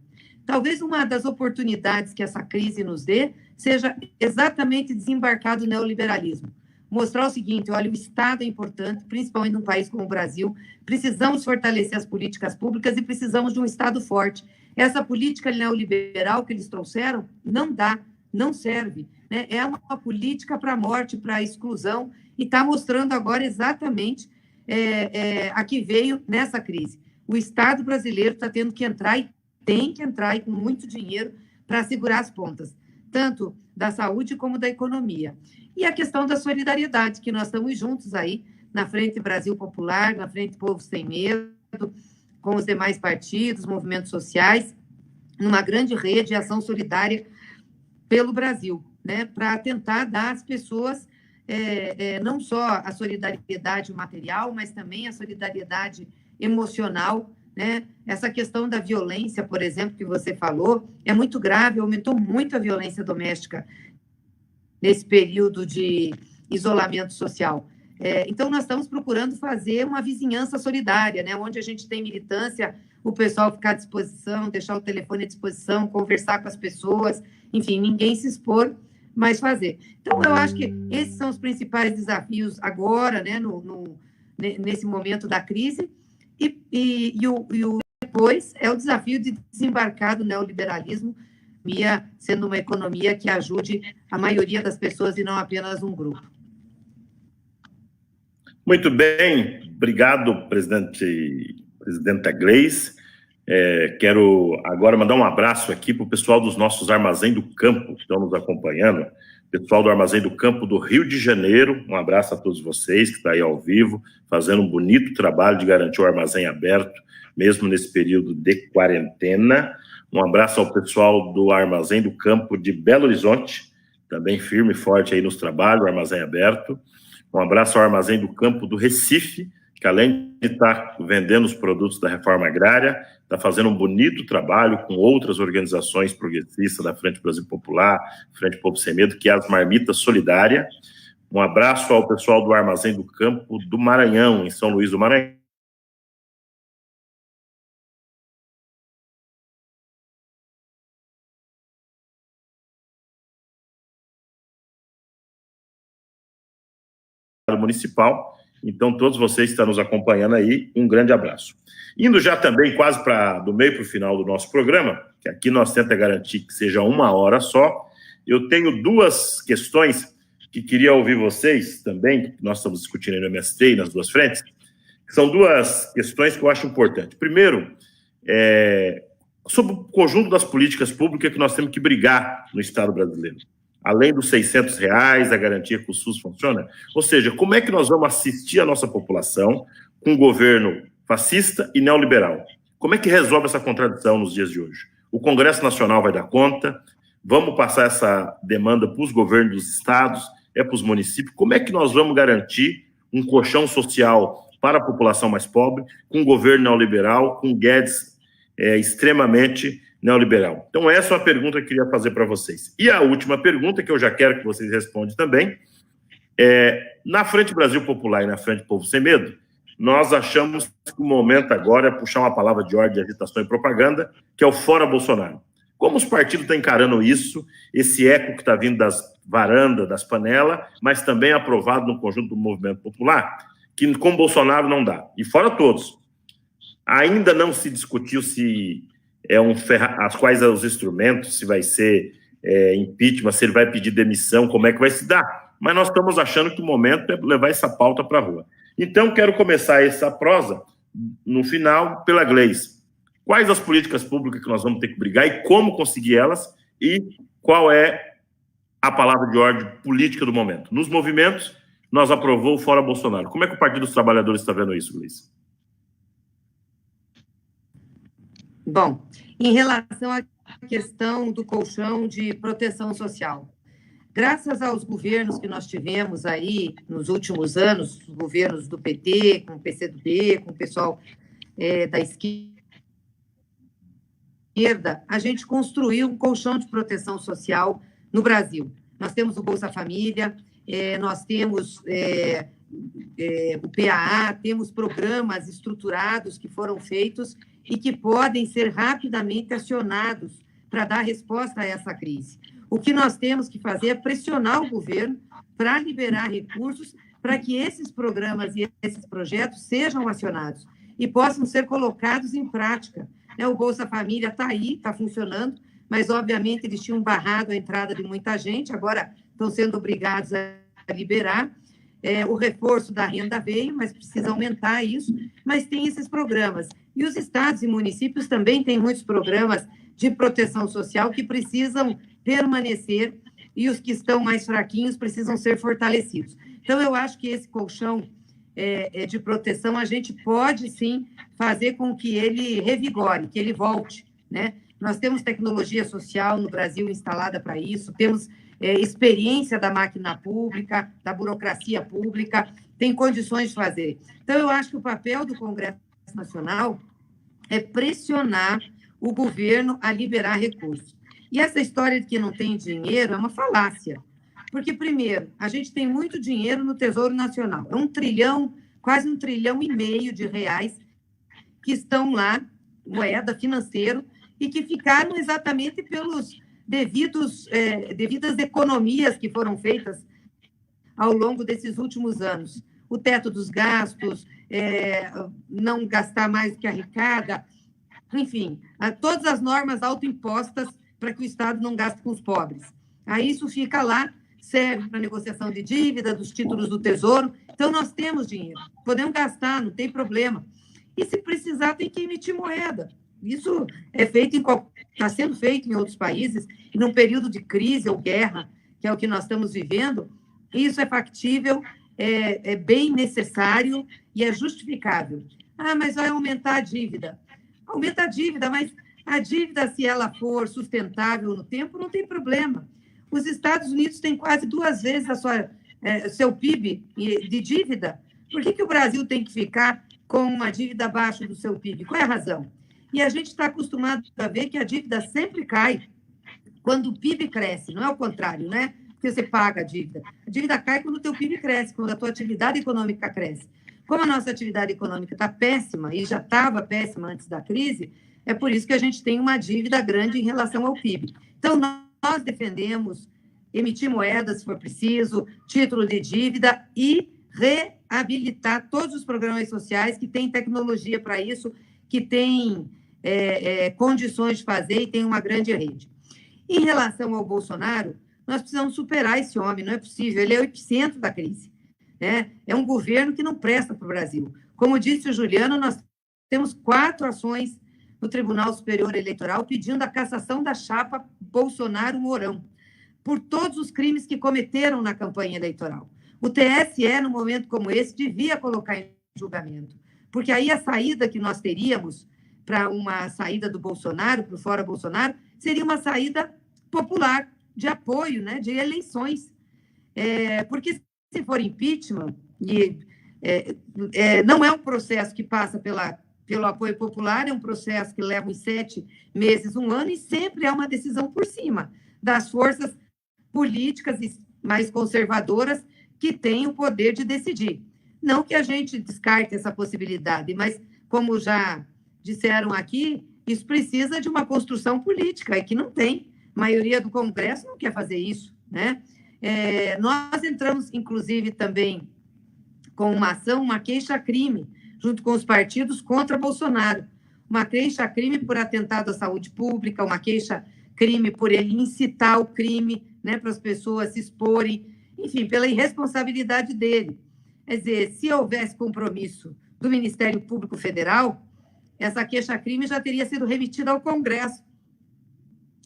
Talvez uma das oportunidades que essa crise nos dê seja exatamente desembarcar do neoliberalismo. Mostrar o seguinte, olha, o Estado é importante, principalmente num país como o Brasil, precisamos fortalecer as políticas públicas e precisamos de um Estado forte. Essa política neoliberal que eles trouxeram não dá, não serve, né? É uma política para a morte, para a exclusão, e está mostrando agora exatamente a que veio nessa crise. O Estado brasileiro está tendo que entrar e tem que entrar e com muito dinheiro para segurar as pontas, tanto da saúde como da economia. E a questão da solidariedade, que nós estamos juntos aí, na Frente Brasil Popular, na Frente Povo Sem Medo, com os demais partidos, movimentos sociais, numa grande rede de ação solidária pelo Brasil, né, para tentar dar às pessoas não só a solidariedade material, mas também a solidariedade emocional, né? Essa questão da violência, por exemplo, que você falou, é muito grave, aumentou muito a violência doméstica nesse período de isolamento social. Então, nós estamos procurando fazer uma vizinhança solidária, né? Onde a gente tem militância, o pessoal ficar à disposição, deixar o telefone à disposição, conversar com as pessoas, enfim, ninguém se expor, mas fazer. Então, eu acho que esses são os principais desafios agora, né? Nesse momento da crise, e o depois é o desafio de desembarcar do neoliberalismo, sendo uma economia que ajude a maioria das pessoas e não apenas um grupo. Muito bem, obrigado, presidenta Gleice. Quero agora mandar um abraço aqui para o pessoal dos nossos Armazém do Campo, que estão nos acompanhando, pessoal do Armazém do Campo do Rio de Janeiro, um abraço a todos vocês que estão aí ao vivo, fazendo um bonito trabalho de garantir o armazém aberto, mesmo nesse período de quarentena. Um abraço ao pessoal do Armazém do Campo de Belo Horizonte, também firme e forte aí nos trabalhos, armazém aberto. Um abraço ao Armazém do Campo do Recife, que além de estar vendendo os produtos da reforma agrária, está fazendo um bonito trabalho com outras organizações progressistas da Frente Brasil Popular, Frente Povo Sem Medo, que é as Marmitas Solidária. Um abraço ao pessoal do Armazém do Campo do Maranhão, em São Luís do Maranhão. Municipal. Então, todos vocês que estão nos acompanhando aí, um grande abraço. Indo já também quase do meio para o final do nosso programa, que aqui nós tentamos garantir que seja 1 hora só, eu tenho 2 questões que queria ouvir vocês também, que nós estamos discutindo aí no MST e nas 2 frentes, que são 2 questões que eu acho importantes. Primeiro, sobre o conjunto das políticas públicas que nós temos que brigar no Estado brasileiro. Além dos R$600, a garantia que o SUS funciona. Ou seja, como é que nós vamos assistir a nossa população com um governo fascista e neoliberal? Como é que resolve essa contradição nos dias de hoje? O Congresso Nacional vai dar conta? Vamos passar essa demanda para os governos dos estados, para os municípios? Como é que nós vamos garantir um colchão social para a população mais pobre com um governo neoliberal, com Guedes extremamente neoliberal? Então, essa é uma pergunta que eu queria fazer para vocês. E a última pergunta, que eu já quero que vocês respondam também, Na Frente Brasil Popular e na Frente Povo Sem Medo, nós achamos que o momento agora é puxar uma palavra de ordem de agitação e propaganda, que é o Fora Bolsonaro. Como os partidos estão encarando isso, esse eco que está vindo das varandas, das panelas, mas também aprovado no conjunto do movimento popular, que com Bolsonaro não dá. E fora todos. Ainda não se discutiu se quais os instrumentos, se vai ser impeachment, se ele vai pedir demissão, como é que vai se dar. Mas nós estamos achando que o momento é levar essa pauta para a rua. Então, quero começar essa prosa, no final, pela Gleice. Quais as políticas públicas que nós vamos ter que brigar e como conseguir elas, e qual é a palavra de ordem política do momento? Nos movimentos, nós aprovou o Fora Bolsonaro. Como é que o Partido dos Trabalhadores está vendo isso, Gleice? Bom, em relação à questão do colchão de proteção social, graças aos governos que nós tivemos aí nos últimos anos, os governos do PT, com o PCdoB, com o pessoal da esquerda, a gente construiu um colchão de proteção social no Brasil. Nós temos o Bolsa Família, nós temos o PAA, temos programas estruturados que foram feitos e que podem ser rapidamente acionados para dar resposta a essa crise. O que nós temos que fazer é pressionar o governo para liberar recursos para que esses programas e esses projetos sejam acionados e possam ser colocados em prática. O Bolsa Família está aí, está funcionando, mas, obviamente, eles tinham barrado a entrada de muita gente, agora estão sendo obrigados a liberar. O reforço da renda veio, mas precisa aumentar isso, mas tem esses programas. E os estados e municípios também têm muitos programas de proteção social que precisam permanecer e os que estão mais fraquinhos precisam ser fortalecidos. Então, eu acho que esse colchão de proteção, a gente pode, sim, fazer com que ele revigore, que ele volte, né? Nós temos tecnologia social no Brasil instalada para isso, temos experiência da máquina pública, da burocracia pública, tem condições de fazer. Então, eu acho que o papel do Congresso Nacional é pressionar o governo a liberar recursos. E essa história de que não tem dinheiro é uma falácia. Porque, primeiro, a gente tem muito dinheiro no Tesouro Nacional. É 1 trilhão, quase 1,5 trilhão de reais que estão lá, moeda financeiro, e que ficaram exatamente pelos devidas economias que foram feitas ao longo desses últimos anos. O teto dos gastos, não gastar mais do que arrecada, enfim, todas as normas autoimpostas para que o Estado não gaste com os pobres. Aí isso fica lá, serve para negociação de dívida, dos títulos do Tesouro. Então, nós temos dinheiro, podemos gastar, não tem problema. E, se precisar, tem que emitir moeda. Isso está sendo feito em outros países, e num período de crise ou guerra, que é o que nós estamos vivendo, isso é factível, é bem necessário e é justificável. Mas vai aumentar a dívida. Aumenta a dívida, mas a dívida, se ela for sustentável no tempo, não tem problema. Os Estados Unidos têm quase 2 vezes seu PIB de dívida. Por que o Brasil tem que ficar com uma dívida abaixo do seu PIB? Qual é a razão? E a gente está acostumado a ver que a dívida sempre cai quando o PIB cresce, não é o contrário, né? Porque você paga a dívida. A dívida cai quando o teu PIB cresce, quando a tua atividade econômica cresce. Como a nossa atividade econômica está péssima, e já estava péssima antes da crise, é por isso que a gente tem uma dívida grande em relação ao PIB. Então, nós defendemos emitir moedas, se for preciso, título de dívida e reabilitar todos os programas sociais que têm tecnologia para isso, que têm condições de fazer e tem uma grande rede. Em relação ao Bolsonaro, nós precisamos superar esse homem, não é possível, ele é o epicentro da crise. É um governo que não presta para o Brasil. Como disse o Juliano, nós temos 4 ações no Tribunal Superior Eleitoral pedindo a cassação da chapa Bolsonaro-Mourão, por todos os crimes que cometeram na campanha eleitoral. O TSE, num momento como esse, devia colocar em julgamento, porque aí a saída que nós teríamos para uma saída do Bolsonaro, para o Fora Bolsonaro, seria uma saída popular, de apoio, né, de eleições. Porque se for impeachment, não é um processo que passa pelo apoio popular, é um processo que leva uns 7 meses, 1 ano, e sempre é uma decisão por cima das forças políticas mais conservadoras que tem o poder de decidir. Não que a gente descarte essa possibilidade, mas, como já disseram aqui, isso precisa de uma construção política, e que não tem. A maioria do Congresso não quer fazer isso, né? Nós entramos, inclusive, também com uma ação, uma queixa-crime, junto com os partidos contra Bolsonaro. Uma queixa-crime por atentado à saúde pública, uma queixa-crime por ele incitar o crime, né, para as pessoas se exporem, enfim, pela irresponsabilidade dele. Quer dizer, se houvesse compromisso do Ministério Público Federal, essa queixa-crime já teria sido remetida ao Congresso,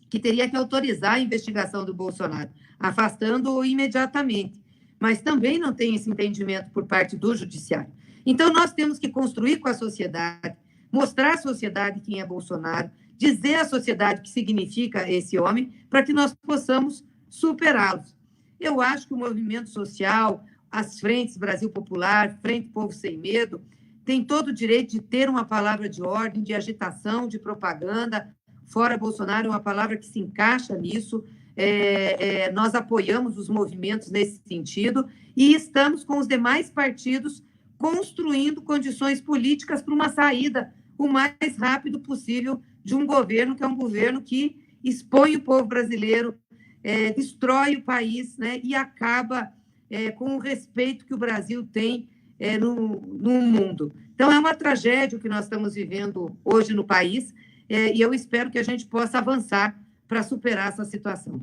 que teria que autorizar a investigação do Bolsonaro, afastando-o imediatamente. Mas também não tem esse entendimento por parte do Judiciário. Então, nós temos que construir com a sociedade, mostrar à sociedade quem é Bolsonaro, dizer à sociedade o que significa esse homem, para que nós possamos superá-los. Eu acho que o movimento social, as frentes Brasil Popular, Frente Povo Sem Medo, tem todo o direito de ter uma palavra de ordem, de agitação, de propaganda. Fora Bolsonaro é uma palavra que se encaixa nisso. Nós apoiamos os movimentos nesse sentido e estamos com os demais partidos construindo condições políticas para uma saída o mais rápido possível de um governo que é um governo que expõe o povo brasileiro, destrói o país, né, e acaba com o respeito que o Brasil tem no mundo. Então, é uma tragédia o que nós estamos vivendo hoje no país, e eu espero que a gente possa avançar para superar essa situação.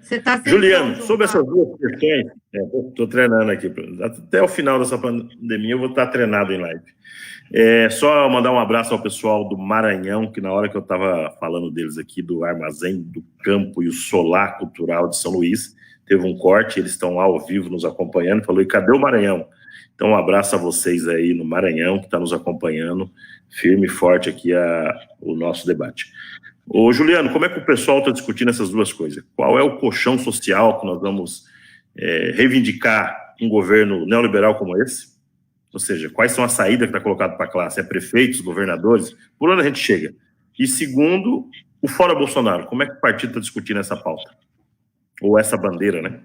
Você está Juliano, sobre essas duas questões, estou treinando aqui, até o final dessa pandemia eu vou estar treinado em live. Só mandar um abraço ao pessoal do Maranhão, que na hora que eu estava falando deles aqui, do Armazém do Campo e o Solar Cultural de São Luís, teve um corte, eles estão lá ao vivo nos acompanhando, falou, e cadê o Maranhão? Então, um abraço a vocês aí no Maranhão, que está nos acompanhando, firme e forte aqui o nosso debate. Ô, Juliano, como é que o pessoal está discutindo essas duas coisas? Qual é o colchão social que nós vamos reivindicar um governo neoliberal como esse? Ou seja, quais são as saídas que está colocado para a classe? Prefeitos, governadores? Por onde a gente chega? E segundo, o fora Bolsonaro, como é que o partido está discutindo essa pauta? Ou essa bandeira, né?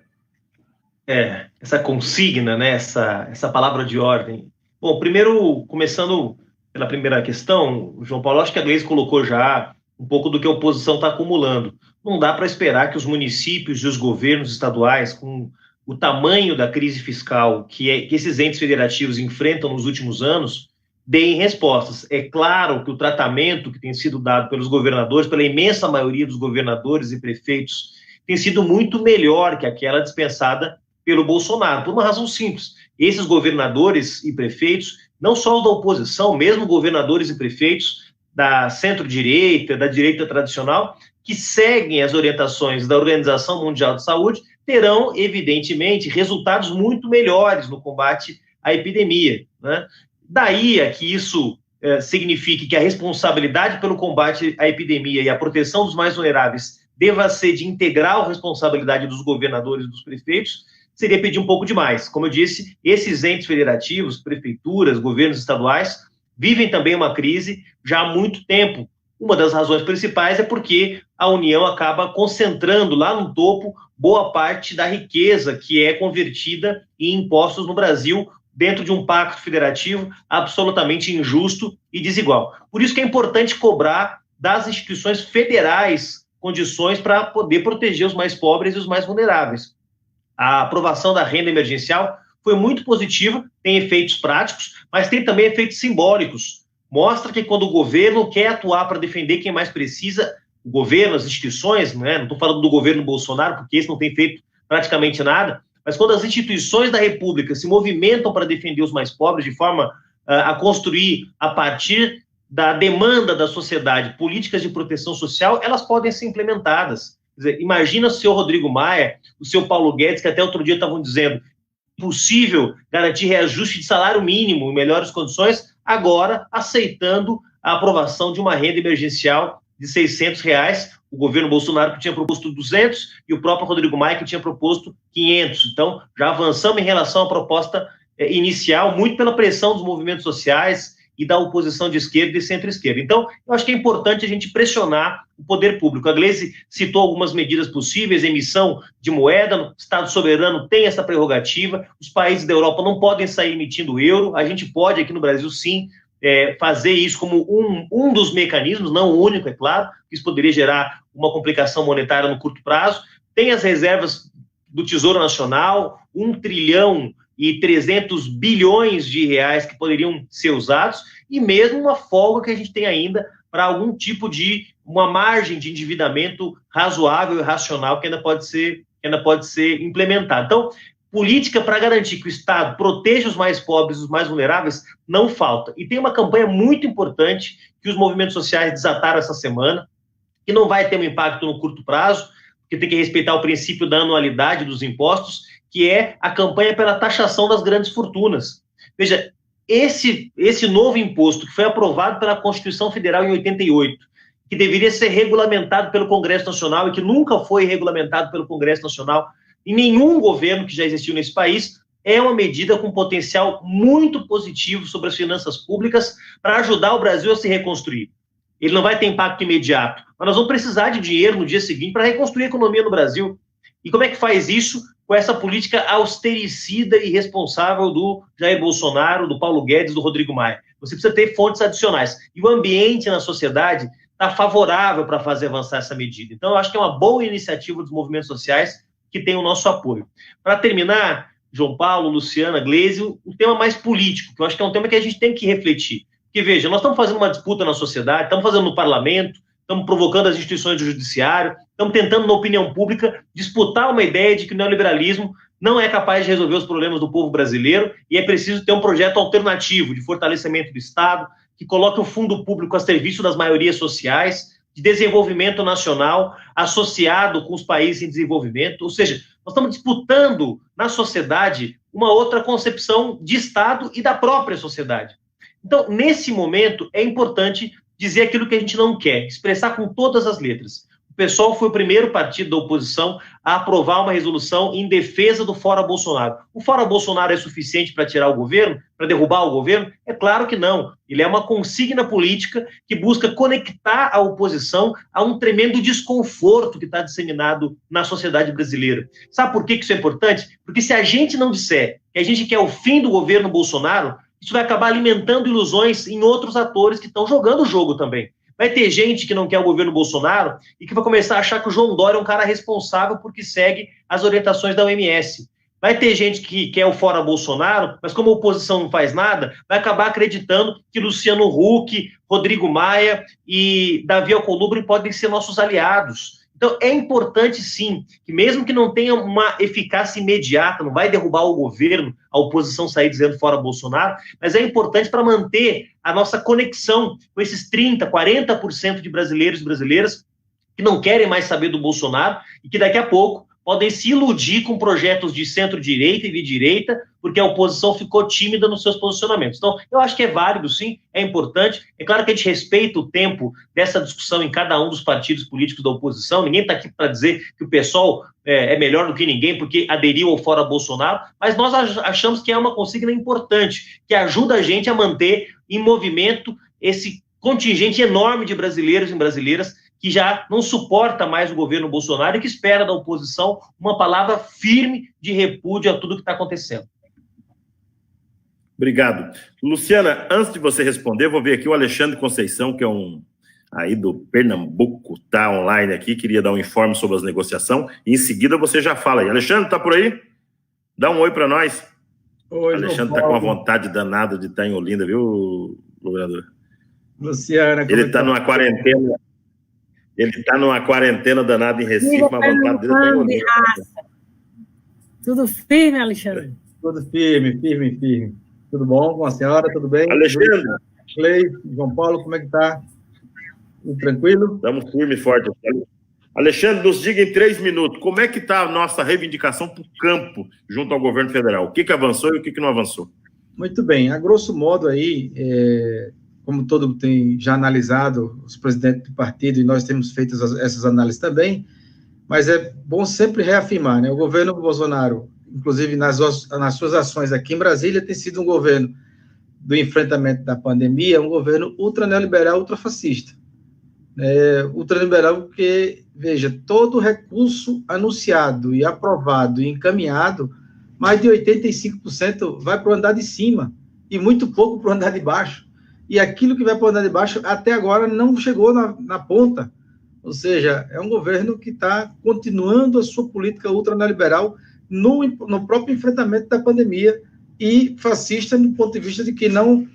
Essa consigna, né? Essa palavra de ordem. Bom, primeiro, começando pela primeira questão, João Paulo, acho que a Gleice colocou já um pouco do que a oposição está acumulando. Não dá para esperar que os municípios e os governos estaduais, com o tamanho da crise fiscal que esses entes federativos enfrentam nos últimos anos, deem respostas. É claro que o tratamento que tem sido dado pelos governadores, pela imensa maioria dos governadores e prefeitos, tem sido muito melhor que aquela dispensada pelo Bolsonaro, por uma razão simples. Esses governadores e prefeitos, não só os da oposição, mesmo governadores e prefeitos da centro-direita, da direita tradicional, que seguem as orientações da Organização Mundial de Saúde, terão, evidentemente, resultados muito melhores no combate à epidemia, né? Daí a que isso signifique que a responsabilidade pelo combate à epidemia e a proteção dos mais vulneráveis deva ser de integral responsabilidade dos governadores e dos prefeitos, seria pedir um pouco demais. Como eu disse, esses entes federativos, prefeituras, governos estaduais, vivem também uma crise já há muito tempo. Uma das razões principais é porque a União acaba concentrando lá no topo boa parte da riqueza que é convertida em impostos no Brasil, dentro de um pacto federativo absolutamente injusto e desigual. Por isso que é importante cobrar das instituições federais condições para poder proteger os mais pobres e os mais vulneráveis. A aprovação da renda emergencial foi muito positiva, tem efeitos práticos, mas tem também efeitos simbólicos. Mostra que quando o governo quer atuar para defender quem mais precisa, o governo, as instituições, né? Não estou falando do governo Bolsonaro, porque esse não tem feito praticamente nada, mas quando as instituições da República se movimentam para defender os mais pobres de forma a construir, a partir da demanda da sociedade, políticas de proteção social, elas podem ser implementadas. Quer dizer, imagina o seu Rodrigo Maia, o seu Paulo Guedes, que até outro dia estavam dizendo impossível garantir reajuste de salário mínimo em melhores condições, agora aceitando a aprovação de uma renda emergencial de R$600, o governo Bolsonaro que tinha proposto 200 e o próprio Rodrigo Maia que tinha proposto 500. Então, já avançamos em relação à proposta inicial, muito pela pressão dos movimentos sociais e da oposição de esquerda e centro-esquerda. Então, eu acho que é importante a gente pressionar o poder público. A Gleisi citou algumas medidas possíveis, emissão de moeda, o Estado soberano tem essa prerrogativa, os países da Europa não podem sair emitindo euro, a gente pode aqui no Brasil, sim, fazer isso como um dos mecanismos, não o único, é claro, isso poderia gerar uma complicação monetária no curto prazo. Tem as reservas do Tesouro Nacional, 1,3 trilhão de reais que poderiam ser usados, e mesmo uma folga que a gente tem ainda para algum tipo de uma margem de endividamento razoável e racional que ainda pode ser implementada. Então, política para garantir que o Estado proteja os mais pobres e os mais vulneráveis não falta. E tem uma campanha muito importante que os movimentos sociais desataram essa semana, que não vai ter um impacto no curto prazo, porque tem que respeitar o princípio da anualidade dos impostos, que é a campanha pela taxação das grandes fortunas. Veja, esse novo imposto que foi aprovado pela Constituição Federal em 88, que deveria ser regulamentado pelo Congresso Nacional e que nunca foi regulamentado pelo Congresso Nacional em nenhum governo que já existiu nesse país, é uma medida com potencial muito positivo sobre as finanças públicas para ajudar o Brasil a se reconstruir. Ele não vai ter impacto imediato, mas nós vamos precisar de dinheiro no dia seguinte para reconstruir a economia no Brasil. E como é que faz isso? Com essa política austericida e irresponsável do Jair Bolsonaro, do Paulo Guedes, do Rodrigo Maia. Você precisa ter fontes adicionais. E o ambiente na sociedade está favorável para fazer avançar essa medida. Então, eu acho que é uma boa iniciativa dos movimentos sociais que tem o nosso apoio. Para terminar, João Paulo, Luciana, Gleisi, um tema mais político, que eu acho que é um tema que a gente tem que refletir. Porque, veja, nós estamos fazendo uma disputa na sociedade, estamos fazendo no parlamento, estamos provocando as instituições do judiciário, estamos tentando, na opinião pública, disputar uma ideia de que o neoliberalismo não é capaz de resolver os problemas do povo brasileiro e é preciso ter um projeto alternativo de fortalecimento do Estado, que coloque o fundo público a serviço das maiorias sociais, de desenvolvimento nacional associado com os países em desenvolvimento. Ou seja, nós estamos disputando na sociedade uma outra concepção de Estado e da própria sociedade. Então, nesse momento, é importante dizer aquilo que a gente não quer, expressar com todas as letras. O PSOL foi o primeiro partido da oposição a aprovar uma resolução em defesa do Fora Bolsonaro. O Fora Bolsonaro é suficiente para tirar o governo, para derrubar o governo? É claro que não. Ele é uma consigna política que busca conectar a oposição a um tremendo desconforto que está disseminado na sociedade brasileira. Sabe por que isso é importante? Porque se a gente não disser que a gente quer o fim do governo Bolsonaro, isso vai acabar alimentando ilusões em outros atores que estão jogando o jogo também. Vai ter gente que não quer o governo Bolsonaro e que vai começar a achar que o João Dória é um cara responsável porque segue as orientações da OMS. Vai ter gente que quer o fora Bolsonaro, mas como a oposição não faz nada, vai acabar acreditando que Luciano Huck, Rodrigo Maia e Davi Alcolumbre podem ser nossos aliados. Então, é importante, sim, que mesmo que não tenha uma eficácia imediata, não vai derrubar o governo, a oposição sair dizendo fora Bolsonaro, mas é importante para manter a nossa conexão com esses 30%, 40% de brasileiros e brasileiras que não querem mais saber do Bolsonaro e que daqui a pouco podem se iludir com projetos de centro-direita e de direita, porque a oposição ficou tímida nos seus posicionamentos. Então, eu acho que é válido, sim, é importante. É claro que a gente respeita o tempo dessa discussão em cada um dos partidos políticos da oposição. Ninguém está aqui para dizer que o PSOL é melhor do que ninguém porque aderiu ao Fora Bolsonaro, mas nós achamos que é uma consigna importante, que ajuda a gente a manter em movimento esse contingente enorme de brasileiros e brasileiras que já não suporta mais o governo Bolsonaro e que espera da oposição uma palavra firme de repúdio a tudo que está acontecendo. Obrigado. Luciana, antes de você responder, vou ver aqui o Alexandre Conceição, que é aí do Pernambuco, está online aqui, queria dar um informe sobre as negociações, e em seguida você já fala aí. Alexandre, está por aí? Dá um oi para nós. Oi, Alexandre está com uma vontade danada de estar em Olinda, viu, governador? Luciana, ele está numa quarentena. Ele está numa quarentena danada em Recife, mas a vontade dele está em Olinda. Tudo firme, Alexandre? Tudo firme. Tudo bom com a senhora? Tudo bem? Alexandre. Clay, João Paulo, como é que está? Tudo tranquilo? Estamos firme e forte. Alexandre, nos diga em 3 minutos, como é que está a nossa reivindicação para o campo junto ao governo federal? O que avançou e o que não avançou? Muito bem. A grosso modo aí, como todo mundo tem já analisado, os presidentes do partido, e nós temos feito essas análises também, mas é bom sempre reafirmar, né? O governo Bolsonaro, inclusive nas suas ações aqui em Brasília, tem sido um governo do enfrentamento da pandemia é um governo ultraneoliberal, ultrafascista. Ultraliberal porque, veja, todo recurso anunciado e aprovado e encaminhado, mais de 85% vai para o andar de cima e muito pouco para o andar de baixo. E aquilo que vai para o andar de baixo, até agora, não chegou na ponta. Ou seja, é um governo que está continuando a sua política ultraliberal no próprio enfrentamento da pandemia e fascista no ponto de vista de que não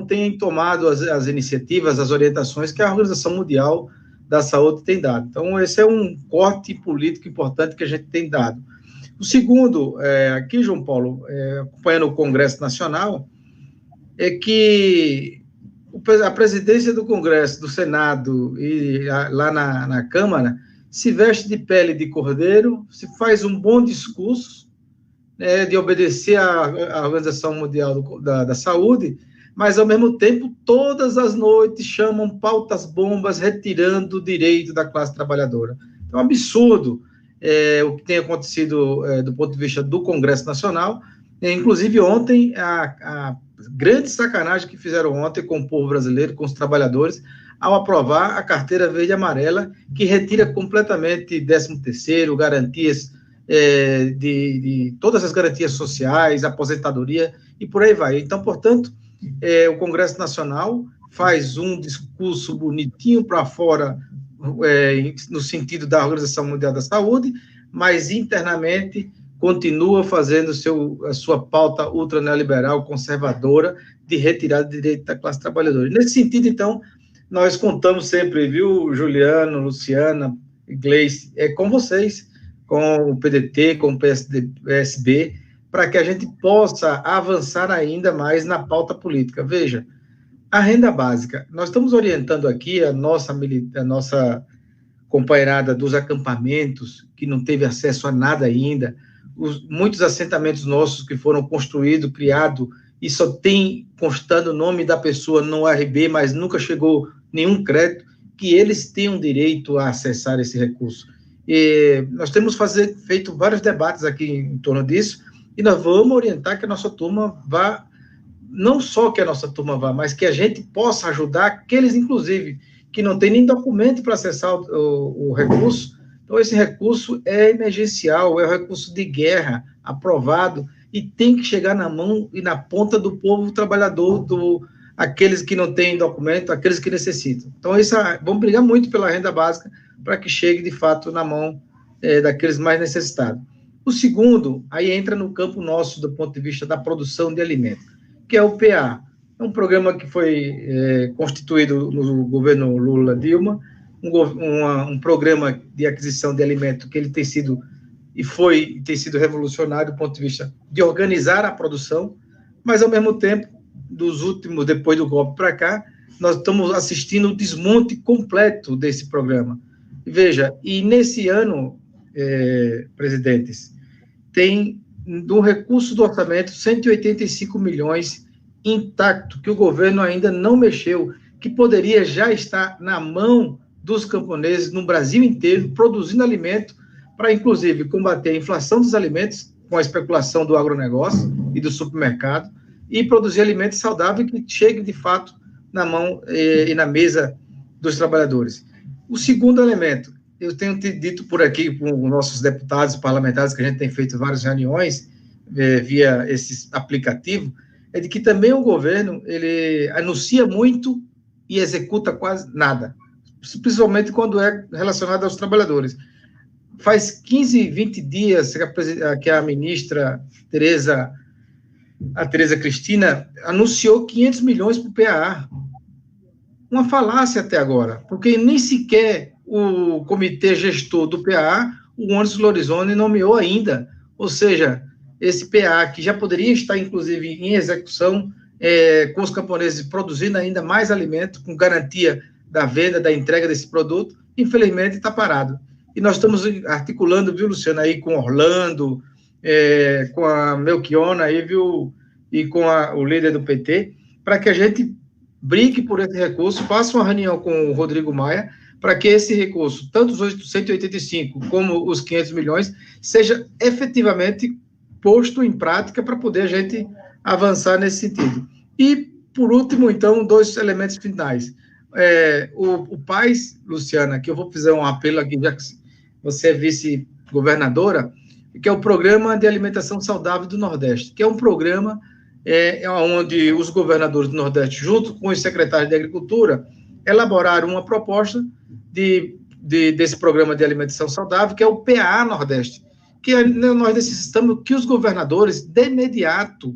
tem tomado as iniciativas, as orientações que a Organização Mundial da Saúde tem dado. Então, esse é um corte político importante que a gente tem dado. O segundo, aqui, João Paulo, acompanhando o Congresso Nacional, é que a presidência do Congresso, do Senado e lá na Câmara se veste de pele de cordeiro, se faz um bom discurso, de obedecer à Organização Mundial da Saúde, mas, ao mesmo tempo, todas as noites chamam pautas bombas, retirando o direito da classe trabalhadora. Então, é um absurdo o que tem acontecido do ponto de vista do Congresso Nacional. Inclusive, ontem, a grande sacanagem que fizeram ontem com o povo brasileiro, com os trabalhadores, ao aprovar a carteira verde e amarela, que retira completamente 13º, garantias de todas as garantias sociais, aposentadoria, e por aí vai. Então, portanto, o Congresso Nacional faz um discurso bonitinho para fora, no sentido da Organização Mundial da Saúde, mas internamente continua fazendo a sua pauta ultraneoliberal, conservadora, de retirada de direito da classe trabalhadora. Nesse sentido, então, nós contamos sempre, viu, Juliano, Luciana, Gleice, com vocês, com o PDT, com o PSB, para que a gente possa avançar ainda mais na pauta política. Veja, a renda básica, nós estamos orientando aqui a nossa companheirada dos acampamentos, que não teve acesso a nada ainda, muitos assentamentos nossos que foram construídos, criados, e só tem constando o nome da pessoa no RB, mas nunca chegou nenhum crédito, que eles tenham direito a acessar esse recurso. E nós temos feito vários debates aqui em torno disso, e nós vamos orientar que a nossa turma vá, não só que a nossa turma vá, mas que a gente possa ajudar aqueles, inclusive, que não tem nem documento para acessar o recurso. Então, esse recurso é emergencial, é um recurso de guerra, aprovado, e tem que chegar na mão e na ponta do povo trabalhador, aqueles que não têm documento, aqueles que necessitam. Então, vamos brigar muito pela renda básica, para que chegue, de fato, na mão daqueles mais necessitados. O segundo, aí entra no campo nosso, do ponto de vista da produção de alimentos, que é o PA. É um programa que foi constituído no governo Lula-Dilma, um programa de aquisição de alimentos que ele tem sido revolucionário do ponto de vista de organizar a produção, mas, ao mesmo tempo, depois do golpe para cá, nós estamos assistindo o desmonte completo desse programa. Veja, e nesse ano, presidentes, tem do recurso do orçamento 185 milhões intacto, que o governo ainda não mexeu, que poderia já estar na mão dos camponeses no Brasil inteiro, produzindo alimento para, inclusive, combater a inflação dos alimentos com a especulação do agronegócio e do supermercado, e produzir alimentos saudáveis que cheguem, de fato, na mão e na mesa dos trabalhadores. O segundo elemento, eu tenho dito por aqui com os nossos deputados e parlamentares, que a gente tem feito várias reuniões via esse aplicativo, é de que também o governo, ele anuncia muito e executa quase nada, principalmente quando é relacionado aos trabalhadores. Faz 15, 20 dias que a ministra Tereza Cristina anunciou 500 milhões para o PAA. Uma falácia até agora, porque nem sequer o comitê gestor do PAA, o Onyx Lorenzoni, nomeou ainda. Ou seja, esse PAA, que já poderia estar, inclusive, em execução, com os camponeses produzindo ainda mais alimento, com garantia da venda, da entrega desse produto, infelizmente está parado. E nós estamos articulando, viu, Luciana, aí com Orlando, com a Melchiona, aí, viu, e com o líder do PT, para que a gente brigue por esse recurso, faça uma reunião com o Rodrigo Maia, para que esse recurso, tanto os 185 como os 500 milhões, seja efetivamente posto em prática para poder a gente avançar nesse sentido. E, por último, então, 2 elementos finais. O PAS, Luciana, que eu vou fazer um apelo aqui, já que você é vice-governadora, que é o Programa de Alimentação Saudável do Nordeste, que é um programa onde os governadores do Nordeste, junto com os secretários de Agricultura, elaboraram uma proposta desse Programa de Alimentação Saudável, que é o PAA Nordeste, que nós necessitamos que os governadores, de imediato,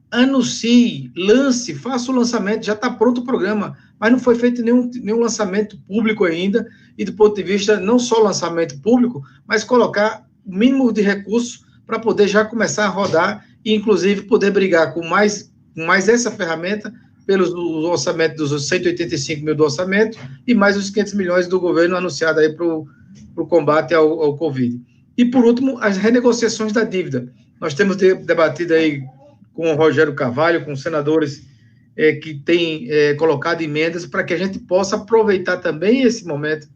anuncie, lance, faça o lançamento, já está pronto o programa, mas não foi feito nenhum lançamento público ainda, e do ponto de vista, não só lançamento público, mas colocar o mínimo de recursos para poder já começar a rodar e, inclusive, poder brigar com mais essa ferramenta pelos orçamentos dos 185 mil do orçamento e mais os 500 milhões do governo anunciado aí para o combate ao Covid. E, por último, as renegociações da dívida. Nós temos debatido aí com o Rogério Carvalho, com senadores que têm colocado emendas para que a gente possa aproveitar também esse momento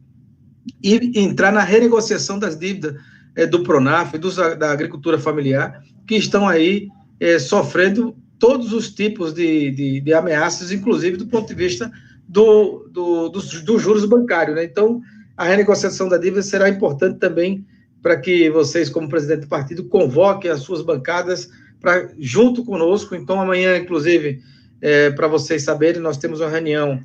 e entrar na renegociação das dívidas do Pronaf, da agricultura familiar, que estão aí sofrendo todos os tipos de ameaças, inclusive do ponto de vista dos juros bancários, né? Então, a renegociação da dívida será importante também para que vocês, como presidente do partido, convoquem as suas bancadas junto conosco. Então, amanhã, inclusive, para vocês saberem, nós temos uma reunião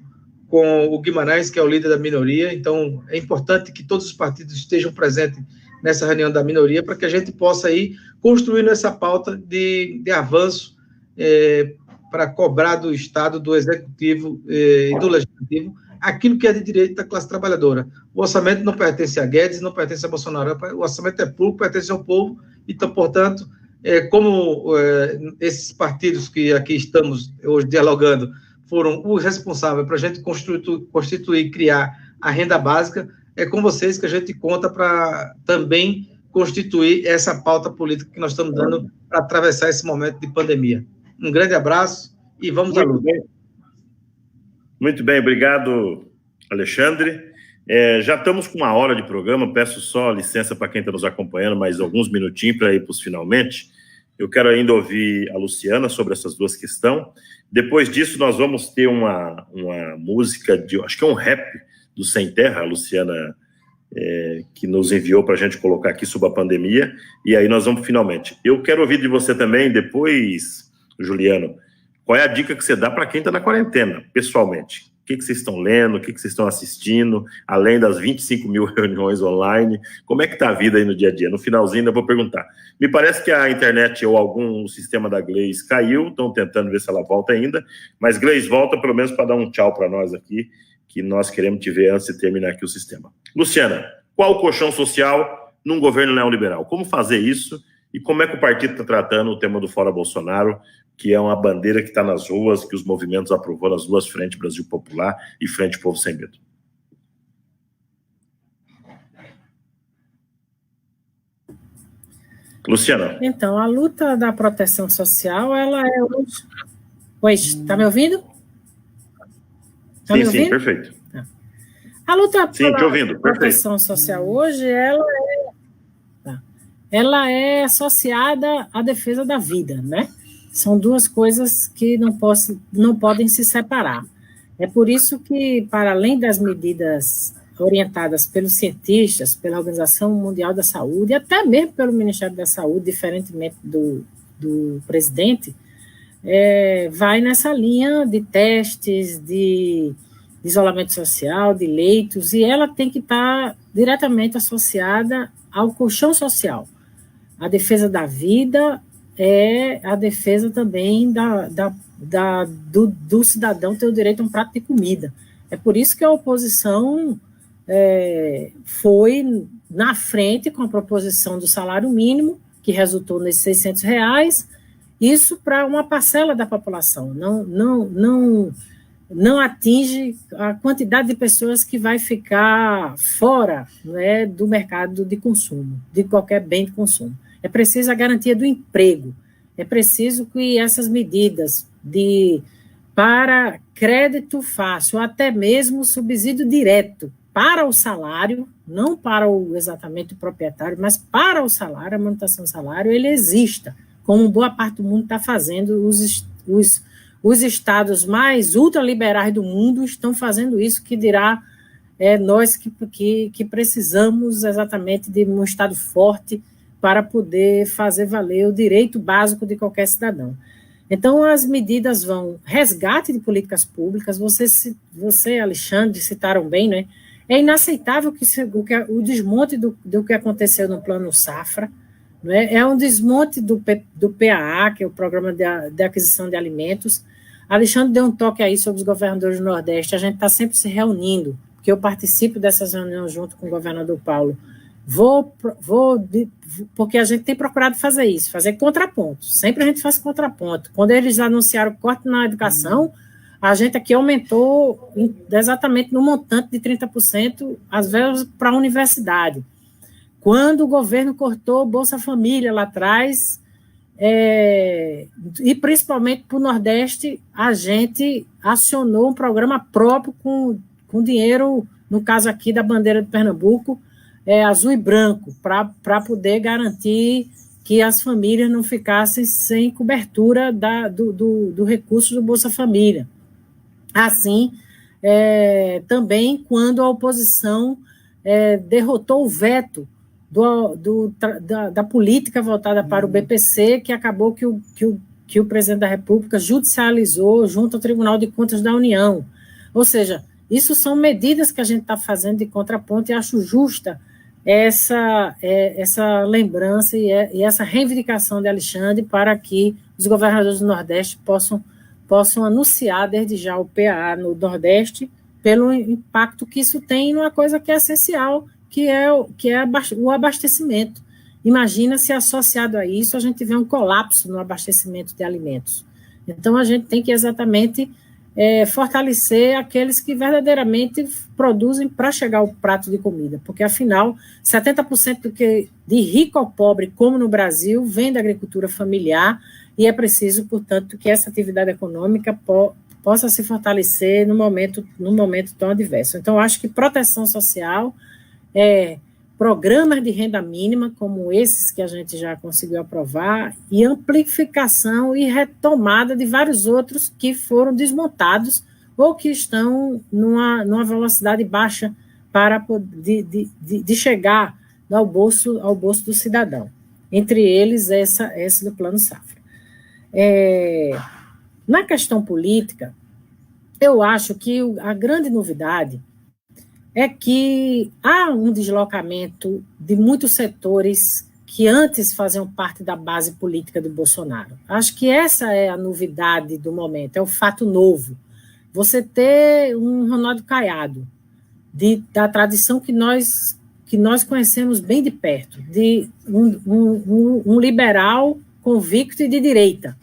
com o Guimarães, que é o líder da minoria. Então, é importante que todos os partidos estejam presentes nessa reunião da minoria, para que a gente possa ir construindo essa pauta de avanço para cobrar do Estado, do Executivo e do Legislativo aquilo que é de direito da classe trabalhadora. O orçamento não pertence a Guedes, não pertence a Bolsonaro, o orçamento é público, pertence ao povo. Então, portanto, como esses partidos que aqui estamos hoje dialogando foram os responsáveis para a gente constituir e criar a renda básica, é com vocês que a gente conta para também constituir essa pauta política que nós estamos dando para atravessar esse momento de pandemia. Um grande abraço e vamos à luta. Muito bem, obrigado, Alexandre. Já estamos com 1 hora de programa, peço só licença para quem está nos acompanhando, mais alguns minutinhos para ir para os finalmente. Eu quero ainda ouvir a Luciana sobre essas 2 questões. Depois disso, nós vamos ter uma música, acho que é um rap do Sem Terra, a Luciana, que nos enviou para a gente colocar aqui sobre a pandemia, e aí nós vamos finalmente. Eu quero ouvir de você também, depois, Juliano, qual é a dica que você dá para quem está na quarentena, pessoalmente? O que vocês estão lendo, o que vocês estão assistindo, além das 25 mil reuniões online, como é que está a vida aí no dia a dia? No finalzinho eu vou perguntar. Me parece que a internet ou algum sistema da Gleice caiu, estão tentando ver se ela volta ainda, mas Gleice, volta pelo menos para dar um tchau para nós aqui, que nós queremos te ver antes de terminar aqui o sistema. Luciana, qual o colchão social num governo neoliberal? Como fazer isso e como é que o partido está tratando o tema do Fora Bolsonaro, que é uma bandeira que está nas ruas, que os movimentos aprovou nas 2 frentes, Brasil Popular e Frente Povo Sem Medo? Luciana. Então, a luta da proteção social, ela é hoje... Oi, está me ouvindo? Tá me ouvindo? Sim, perfeito. A luta pela proteção social hoje, ela é associada à defesa da vida, né? São 2 coisas que não podem se separar. É por isso que, para além das medidas orientadas pelos cientistas, pela Organização Mundial da Saúde, e até mesmo pelo Ministério da Saúde, diferentemente do presidente, vai nessa linha de testes, de isolamento social, de leitos, e ela tem que estar diretamente associada ao colchão social. A defesa da vida é a defesa também do cidadão ter o direito a um prato de comida. É por isso que a oposição foi na frente com a proposição do salário mínimo, que resultou nesses R$600, isso para uma parcela da população, não atinge a quantidade de pessoas que vai ficar fora, né, do mercado de consumo, de qualquer bem de consumo. É preciso a garantia do emprego, é preciso que essas medidas para crédito fácil, até mesmo subsídio direto para o salário, não para exatamente o proprietário, mas para o salário, a manutenção do salário, ele exista como boa parte do mundo está fazendo. Os estados mais ultraliberais do mundo estão fazendo isso, que dirá nós que precisamos exatamente de um estado forte para poder fazer valer o direito básico de qualquer cidadão. Então, as medidas vão resgate de políticas públicas, você, Alexandre, citaram bem, né? É inaceitável o desmonte do que aconteceu no Plano Safra, né? É um desmonte do PAA, que é o Programa de Aquisição de Alimentos. Alexandre deu um toque aí sobre os governadores do Nordeste, a gente está sempre se reunindo, porque eu participo dessas reuniões junto com o governador Paulo. Porque a gente tem procurado fazer isso, fazer contraponto. Sempre a gente faz contraponto. Quando eles anunciaram o corte na educação, a gente aqui aumentou exatamente no montante de 30%, às vezes para a universidade. Quando o governo cortou Bolsa Família lá atrás, e principalmente para o Nordeste, a gente acionou um programa próprio com dinheiro, no caso aqui da bandeira de Pernambuco, azul e branco, para poder garantir que as famílias não ficassem sem cobertura do recurso do Bolsa Família. Assim, também quando a oposição derrotou o veto da política voltada para o BPC, que acabou que o presidente da República judicializou junto ao Tribunal de Contas da União. Ou seja, isso são medidas que a gente está fazendo de contraponto, e acho justa essa lembrança e essa reivindicação de Alexandre para que os governadores do Nordeste possam anunciar desde já o PAA no Nordeste, pelo impacto que isso tem numa coisa que é essencial, que é o abastecimento. Imagina se associado a isso a gente tiver um colapso no abastecimento de alimentos. Então, a gente tem que exatamente fortalecer aqueles que verdadeiramente produzem para chegar ao prato de comida, porque, afinal, 70% de rico ao pobre, como no Brasil, vem da agricultura familiar, e é preciso, portanto, que essa atividade econômica possa se fortalecer no momento tão adverso. Então, acho que proteção social, programas de renda mínima, como esses que a gente já conseguiu aprovar, e amplificação e retomada de vários outros que foram desmontados ou que estão numa velocidade baixa para de chegar ao bolso do cidadão. Entre eles, esse do Plano Safra. Na questão política, eu acho que a grande novidade é que há um deslocamento de muitos setores que antes faziam parte da base política do Bolsonaro. Acho que essa é a novidade do momento, é o fato novo. Você ter um Ronaldo Caiado, da tradição que nós conhecemos bem de perto, de um liberal convicto e de direita.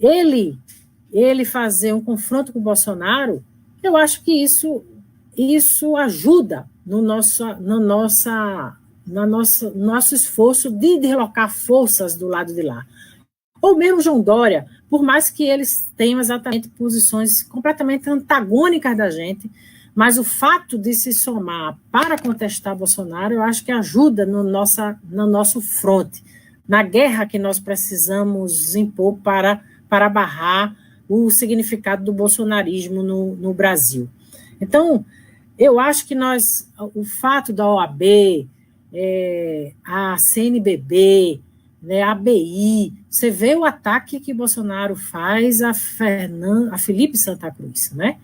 Ele fazer um confronto com o Bolsonaro, eu acho que isso ajuda no nosso esforço de deslocar forças do lado de lá. Ou mesmo João Dória, por mais que eles tenham exatamente posições completamente antagônicas da gente, mas o fato de se somar para contestar Bolsonaro, eu acho que ajuda no nosso fronte, na guerra que nós precisamos impor para barrar o significado do bolsonarismo no Brasil. Então, eu acho que o fato da OAB, a CNBB, né, a ABI, você vê o ataque que Bolsonaro faz a Felipe Santa Cruz, né?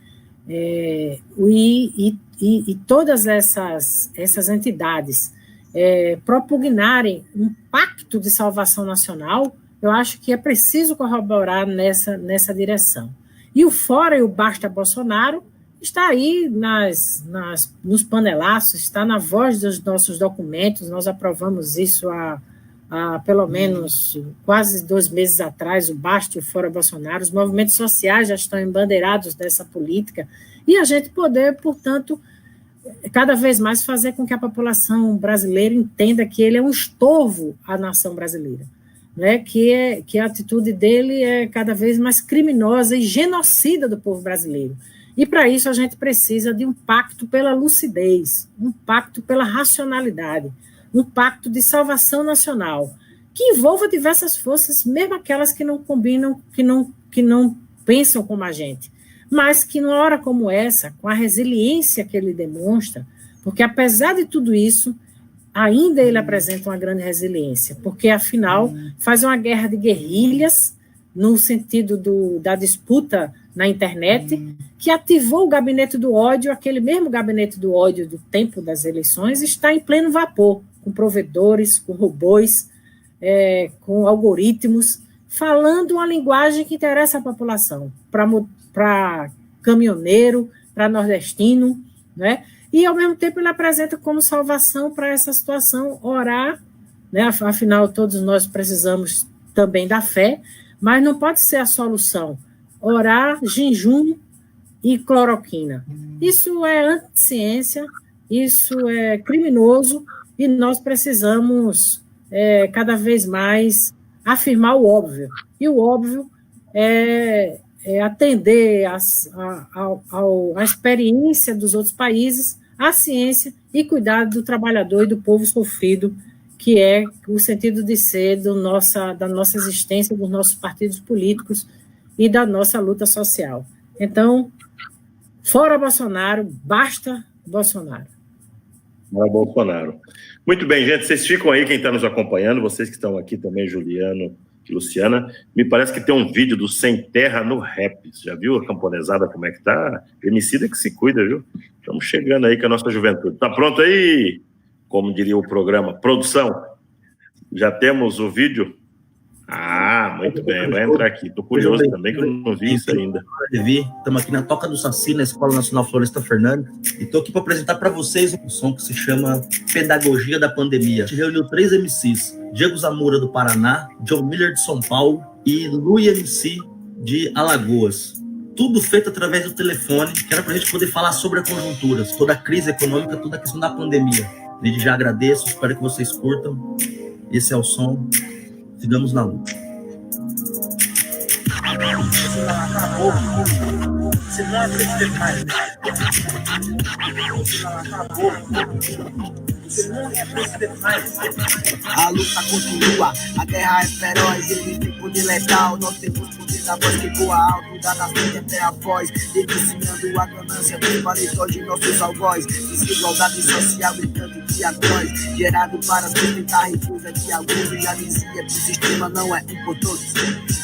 E todas essas entidades propugnarem um pacto de salvação nacional, eu acho que é preciso corroborar nessa direção. E o Fora e o Basta Bolsonaro está aí nos panelaços, está na voz dos nossos documentos. Nós aprovamos isso há pelo menos quase 2 meses atrás, o Basta e o Fora Bolsonaro. Os movimentos sociais já estão embandeirados dessa política, e a gente poder, portanto, cada vez mais fazer com que a população brasileira entenda que ele é um estorvo à nação brasileira, né? Que a atitude dele é cada vez mais criminosa e genocida do povo brasileiro. E, para isso, a gente precisa de um pacto pela lucidez, um pacto pela racionalidade, um pacto de salvação nacional. que envolva diversas forças, mesmo aquelas que não combinam, que não pensam como a gente, mas que numa hora como essa, com a resiliência que ele demonstra, porque apesar de tudo isso, ainda ele apresenta uma grande resiliência, porque afinal faz uma guerra de guerrilhas, no sentido da disputa na internet, que ativou o gabinete do ódio, aquele mesmo gabinete do ódio do tempo das eleições, está em pleno vapor, com provedores, com robôs, com algoritmos, falando uma linguagem que interessa à população, para caminhoneiro, para nordestino, né? E, ao mesmo tempo, ele apresenta como salvação para essa situação orar, né? Afinal, todos nós precisamos também da fé, mas não pode ser a solução. Orar, jejum e cloroquina. Isso é anticiência, isso é criminoso, e nós precisamos cada vez mais afirmar o óbvio. E o óbvio é atender à experiência dos outros países, à ciência e cuidar do trabalhador e do povo sofrido, que é o sentido de ser da nossa existência, dos nossos partidos políticos e da nossa luta social. Então, fora Bolsonaro, basta Bolsonaro. Fora Bolsonaro. Muito bem, gente, vocês ficam aí, quem está nos acompanhando, vocês que estão aqui também, Juliano e Luciana, me parece que tem um vídeo do Sem Terra no Rap. Você já viu a camponesada como é que tá? Emicida que se cuida, viu? Estamos chegando aí com a nossa juventude. Tá pronto aí? Como diria o programa, produção? Já temos o vídeo? Ah, muito bem, vai entrar aqui. Estou curioso também, que eu não vi isso ainda. Estamos aqui na Toca do Saci, na Escola Nacional Floresta Fernandes, e estou aqui para apresentar para vocês um som que se chama Pedagogia da Pandemia. A gente reuniu 3 MCs, Diego Zamora, do Paraná, John Miller, de São Paulo, e Lui MC, de Alagoas. Tudo feito através do telefone, que era para a gente poder falar sobre a conjuntura, toda a crise econômica, toda a questão da pandemia. Desde já agradeço, espero que vocês curtam. Esse é o som. Sigamos na luta. Você não acredita mais. A luta continua, a guerra é feroz, eles têm poder letal, nós temos poder da voz que voa alto, da frente até a voz, deliciando a ganância dos paletós de nossos algozes, desigualdade social e tanto que atroz, gerado para sustentar riqueza de alguns, e já dizia que o sistema não é um por todos.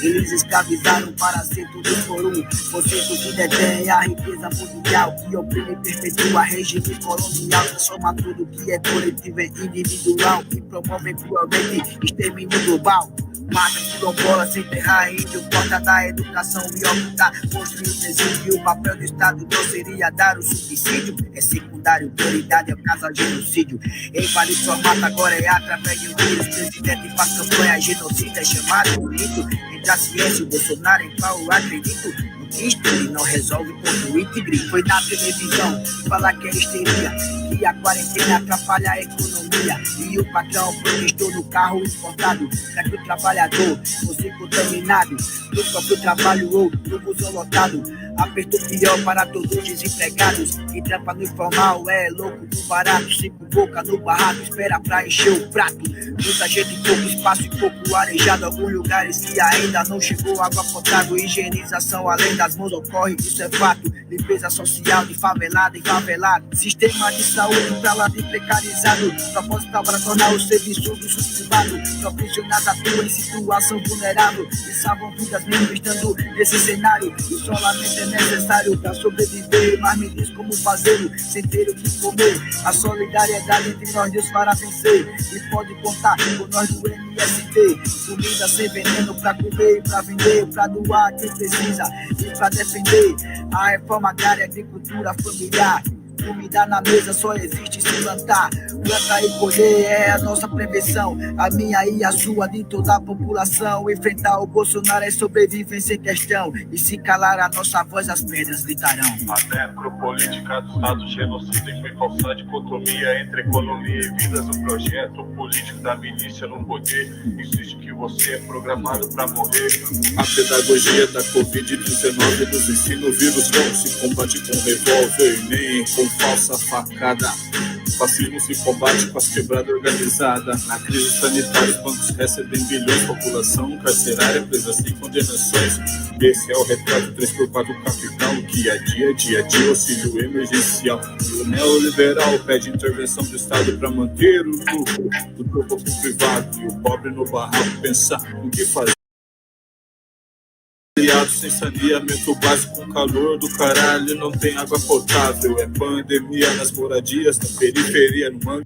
Eles escravizaram para ser todos por um, conceito que detém a riqueza mundial, que oprime e perpetua regime colonial, transforma tudo que é coletivo em individual, e promove piormente extermínio global. Mata quilombola sem terra índio, porta da educação e optar, construir o presídio. O papel do Estado não seria dar o subsídio, é secundário, prioridade é o caso de genocídio. Em vários formatos agora é através de um vírus, presidente faz campanha genocida, é chamado bonito. Entre a ciência e o Bolsonaro, em qual eu acredito, no Cristo ele não resolve por tweet e grito. Foi na televisão falar que é histeria, que a quarentena atrapalha a economia, e o patrão protestou no carro importado, para que o trabalhador fosse contaminado, no próprio trabalho ou no busão lotado. Aperto pior para todos os desempregados, que trampa no informal, é louco do barato, 5 boca no barraco, espera pra encher o prato. Muita gente, pouco espaço e pouco arejado, alguns lugares que ainda não chegou água potável, higienização além das mãos ocorre, isso é fato. Limpeza social de favelado em favelado, sistema de saúde pra lá de precarizado, proposital para tornar o serviço do privado, profissionais atuam em situação vulnerável e salvam vidas mesmo estando nesse cenário. Isolamento é necessário para sobreviver, mas me diz como fazê-lo sem ter o que comer. A solidariedade entre nós Deus para vencer, e pode contar com nós do MST. Comida sem veneno para comer e para vender, para doar quem precisa e para defender a reforma agrária, agricultura familiar. Comida na mesa só existe se plantar. Planta e colher é a nossa prevenção, a minha e a sua, de toda a população. Enfrentar o Bolsonaro é sobreviver sem questão, e se calar a nossa voz as pedras gritarão. A necropolítica do Estado genocida foi falsa dicotomia entre economia e vidas. O projeto político da milícia no poder insiste que você é programado para morrer. A pedagogia da Covid-19 nos ensina o vírus não se combate com revólver nem com falsa facada. fascismo se combate com as quebradas organizadas. Na crise sanitária, os bancos recebem bilhões, população carcerária presa sem condenações. Esse é o retrato 3x4 do capital, que dia a dia, auxílio emergencial. E o neoliberal pede intervenção do Estado para manter o lucro do corpo privado. E o pobre no barraco pensar no que fazer. Sem saneamento básico, com calor do caralho, não tem água potável. É pandemia nas moradias, na periferia, no mangue.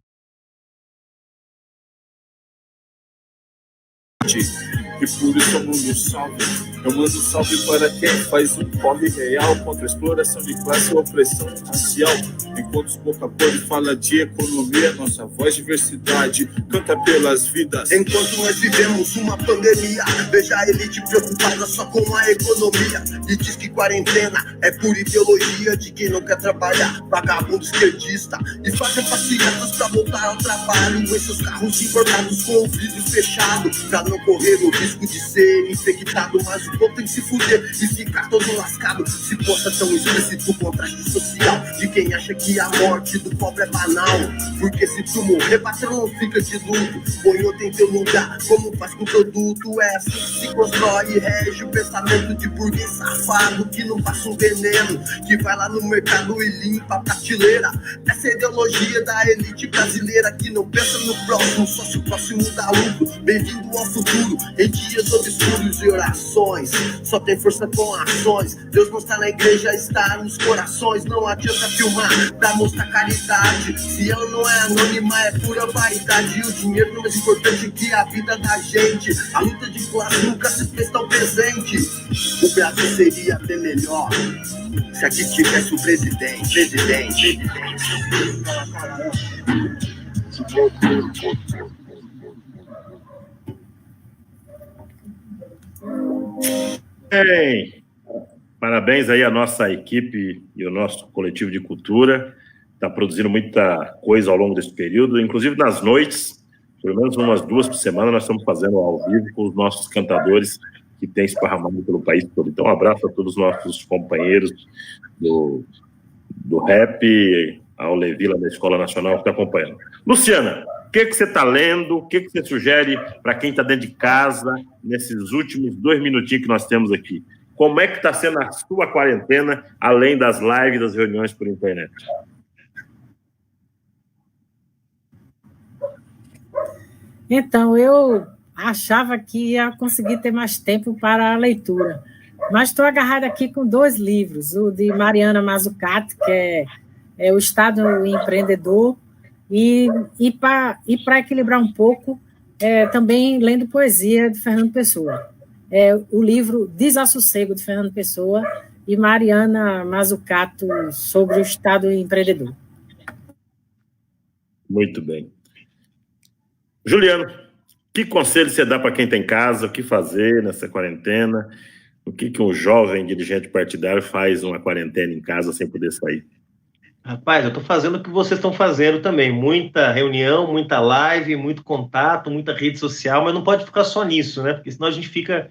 E por isso eu mando um salve. Eu mando um salve para quem faz um corre real contra a exploração de classe e opressão racial. Enquanto os boca podre fala de economia, nossa voz diversidade canta pelas vidas. Enquanto nós vivemos uma pandemia, veja a elite preocupada só com a economia. E diz que quarentena é por ideologia de quem não quer trabalhar, vagabundo esquerdista. E fazem passeatas pra voltar ao trabalho em seus carros importados com o vidro fechado, pra não correr o risco de ser infectado. Mas o povo tem que se fuder e ficar todo lascado. Se possa tão explícito o contraste social de quem acha que a morte do pobre é banal. Porque se tu morrer, patrão, não fica de luto. Põe outro em teu lugar, como faz com o produto. É assim que se constrói e rege o pensamento de burguês safado que não passa um veneno, que vai lá no mercado e limpa a prateleira. Essa é a ideologia da elite brasileira que não pensa no próximo, só se o próximo dá lucro. Bem-vindo ao futuro, em dias obscuros e orações. Só tem força com ações. Deus não está na igreja, está nos corações. Não adianta filmar pra mostrar caridade, se ela não é anônima, é pura vaidade. E o dinheiro não é mais importante que a vida da gente. A luta de classe nunca se fez tão presente. O Brasil seria bem melhor se aqui tivesse o presidente. Bem, parabéns aí à nossa equipe e ao nosso coletivo de cultura. Está produzindo muita coisa ao longo desse período, inclusive nas noites, pelo menos umas 2 por semana, nós estamos fazendo ao vivo com os nossos cantadores que têm esparramado pelo país todo. Então, um abraço a todos os nossos companheiros do rap, ao Levi, lá da Escola Nacional, que está acompanhando. Luciana, o que você está lendo? O que você sugere para quem está dentro de casa, nesses últimos 2 minutinhos que nós temos aqui? Como é que está sendo a sua quarentena, além das lives, das reuniões por internet? Então, eu achava que ia conseguir ter mais tempo para a leitura, mas estou agarrada aqui com 2 livros, o de Mariana Mazzucato, que é O Estado Empreendedor, e para equilibrar um pouco, também lendo poesia de Fernando Pessoa. O livro Desassossego, de Fernando Pessoa, e Mariana Mazzucato sobre o Estado Empreendedor. Muito bem. Juliano, que conselho você dá para quem está em casa? O que fazer nessa quarentena? O que um jovem dirigente partidário faz numa quarentena em casa sem poder sair? Rapaz, eu estou fazendo o que vocês estão fazendo também. Muita reunião, muita live, muito contato, muita rede social, mas não pode ficar só nisso, né? Porque senão a gente fica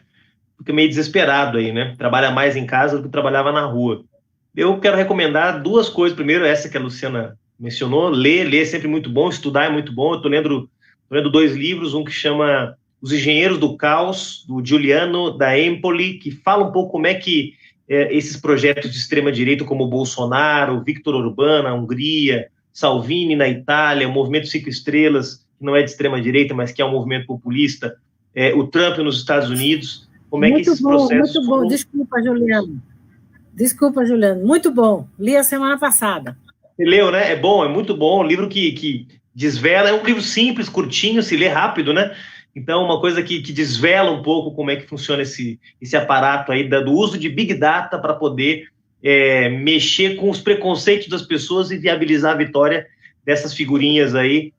meio desesperado aí, né? Trabalha mais em casa do que trabalhava na rua. Eu quero recomendar 2 coisas. Primeiro, essa que a Luciana mencionou, ler é sempre muito bom, estudar é muito bom. Eu estou lendo 2 livros, um que chama Os Engenheiros do Caos, do Giuliano da Empoli, que fala um pouco como é que esses projetos de extrema-direita, como o Bolsonaro, Viktor Orbán na Hungria, Salvini na Itália, o Movimento 5 Estrelas, que não é de extrema-direita, mas que é um movimento populista, o Trump nos Estados Unidos, como é que esses processos... Muito bom, Desculpa, Juliano. Muito bom. Li a semana passada. Você leu, né? É bom, é muito bom. Um livro que desvela, é um livro simples, curtinho, se lê rápido, né? Então, uma coisa que desvela um pouco como é que funciona esse aparato aí do uso de Big Data para poder mexer com os preconceitos das pessoas e viabilizar a vitória dessas figurinhas aí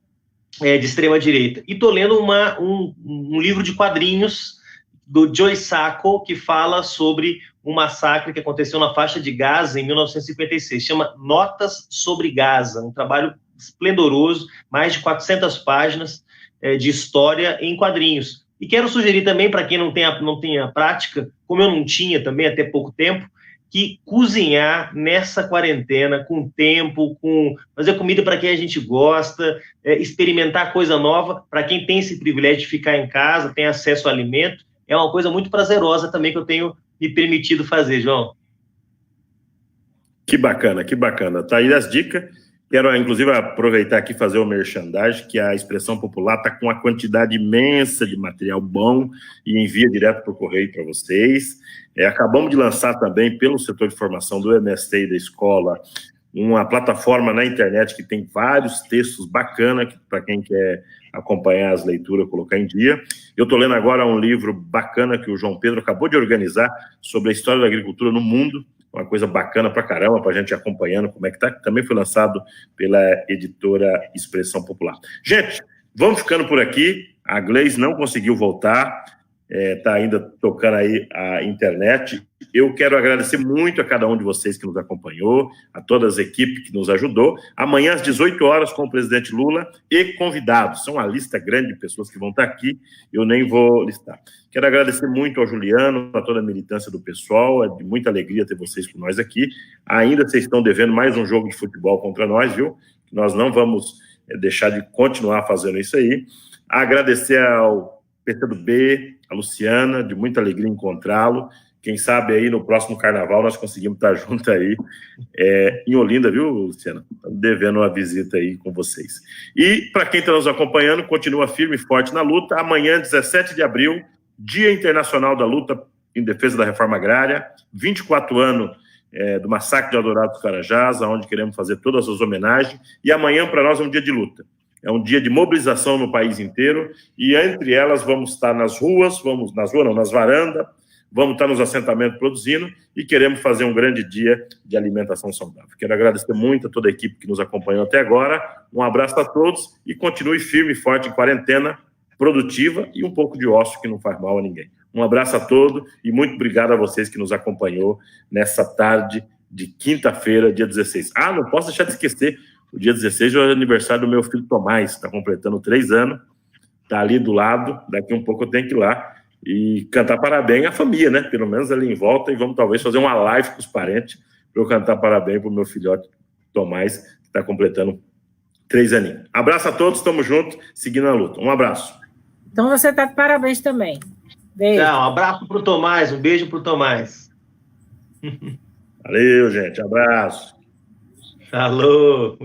de extrema-direita. E estou lendo um livro de quadrinhos do Joe Sacco, que fala sobre um massacre que aconteceu na faixa de Gaza em 1956. Chama Notas sobre Gaza, um trabalho esplendoroso, mais de 400 páginas de história em quadrinhos. E quero sugerir também, para quem não tem a prática, como eu não tinha também até pouco tempo, que cozinhar nessa quarentena, com tempo, com fazer comida para quem a gente gosta, experimentar coisa nova, para quem tem esse privilégio de ficar em casa, tem acesso ao alimento, é uma coisa muito prazerosa também que eu tenho me permitido fazer, João. Que bacana, que bacana. Tá aí as dicas. Quero, inclusive, aproveitar aqui e fazer o merchandising, que a Expressão Popular está com uma quantidade imensa de material bom e envia direto por correio para vocês. Acabamos de lançar também, pelo setor de formação do MST e da escola, uma plataforma na internet que tem vários textos bacanas para quem quer acompanhar as leituras, colocar em dia. Eu estou lendo agora um livro bacana que o João Pedro acabou de organizar sobre a história da agricultura no mundo, uma coisa bacana pra caramba, pra gente acompanhando como é que tá, também foi lançado pela editora Expressão Popular. Gente, vamos ficando por aqui, a Gleice não conseguiu voltar, tá ainda tocando aí a internet. Eu quero agradecer muito a cada um de vocês que nos acompanhou, a todas as equipes que nos ajudou. Amanhã às 18 horas com o presidente Lula e convidados, são uma lista grande de pessoas que vão estar aqui, eu nem vou listar. Quero agradecer muito ao Juliano, a toda a militância do pessoal, é de muita alegria ter vocês com nós aqui. Ainda vocês estão devendo mais um jogo de futebol contra nós, viu? Nós não vamos deixar de continuar fazendo isso aí. Agradecer ao PCdoB, a Luciana, de muita alegria encontrá-lo. Quem sabe aí no próximo carnaval nós conseguimos estar junto aí em Olinda, viu, Luciana? Estamos devendo uma visita aí com vocês. E para quem está nos acompanhando, continua firme e forte na luta. Amanhã, 17 de abril, Dia Internacional da Luta em Defesa da Reforma Agrária, 24 anos do massacre de Eldorado dos Carajás, onde queremos fazer todas as homenagens. E amanhã, para nós, é um dia de luta. É um dia de mobilização no país inteiro, e entre elas vamos estar nas ruas, nas varandas, vamos estar nos assentamentos produzindo, e queremos fazer um grande dia de alimentação saudável. Quero agradecer muito a toda a equipe que nos acompanhou até agora, um abraço a todos, e continue firme e forte em quarentena, produtiva e um pouco de ócio que não faz mal a ninguém. Um abraço a todos, e muito obrigado a vocês que nos acompanhou nessa tarde de quinta-feira, dia 16. Não posso deixar de esquecer, o dia 16 é o aniversário do meu filho Tomás, está completando 3 anos, está ali do lado, daqui um pouco eu tenho que ir lá e cantar parabéns à família, né? Pelo menos ali em volta, e vamos talvez fazer uma live com os parentes para eu cantar parabéns para o meu filhote Tomás, que está completando 3 aninhos. Abraço a todos, estamos juntos, seguindo a luta. Um abraço. Então você está de parabéns também. Beijo. Um abraço para o Tomás, um beijo para o Tomás. Valeu, gente, abraço. Alô.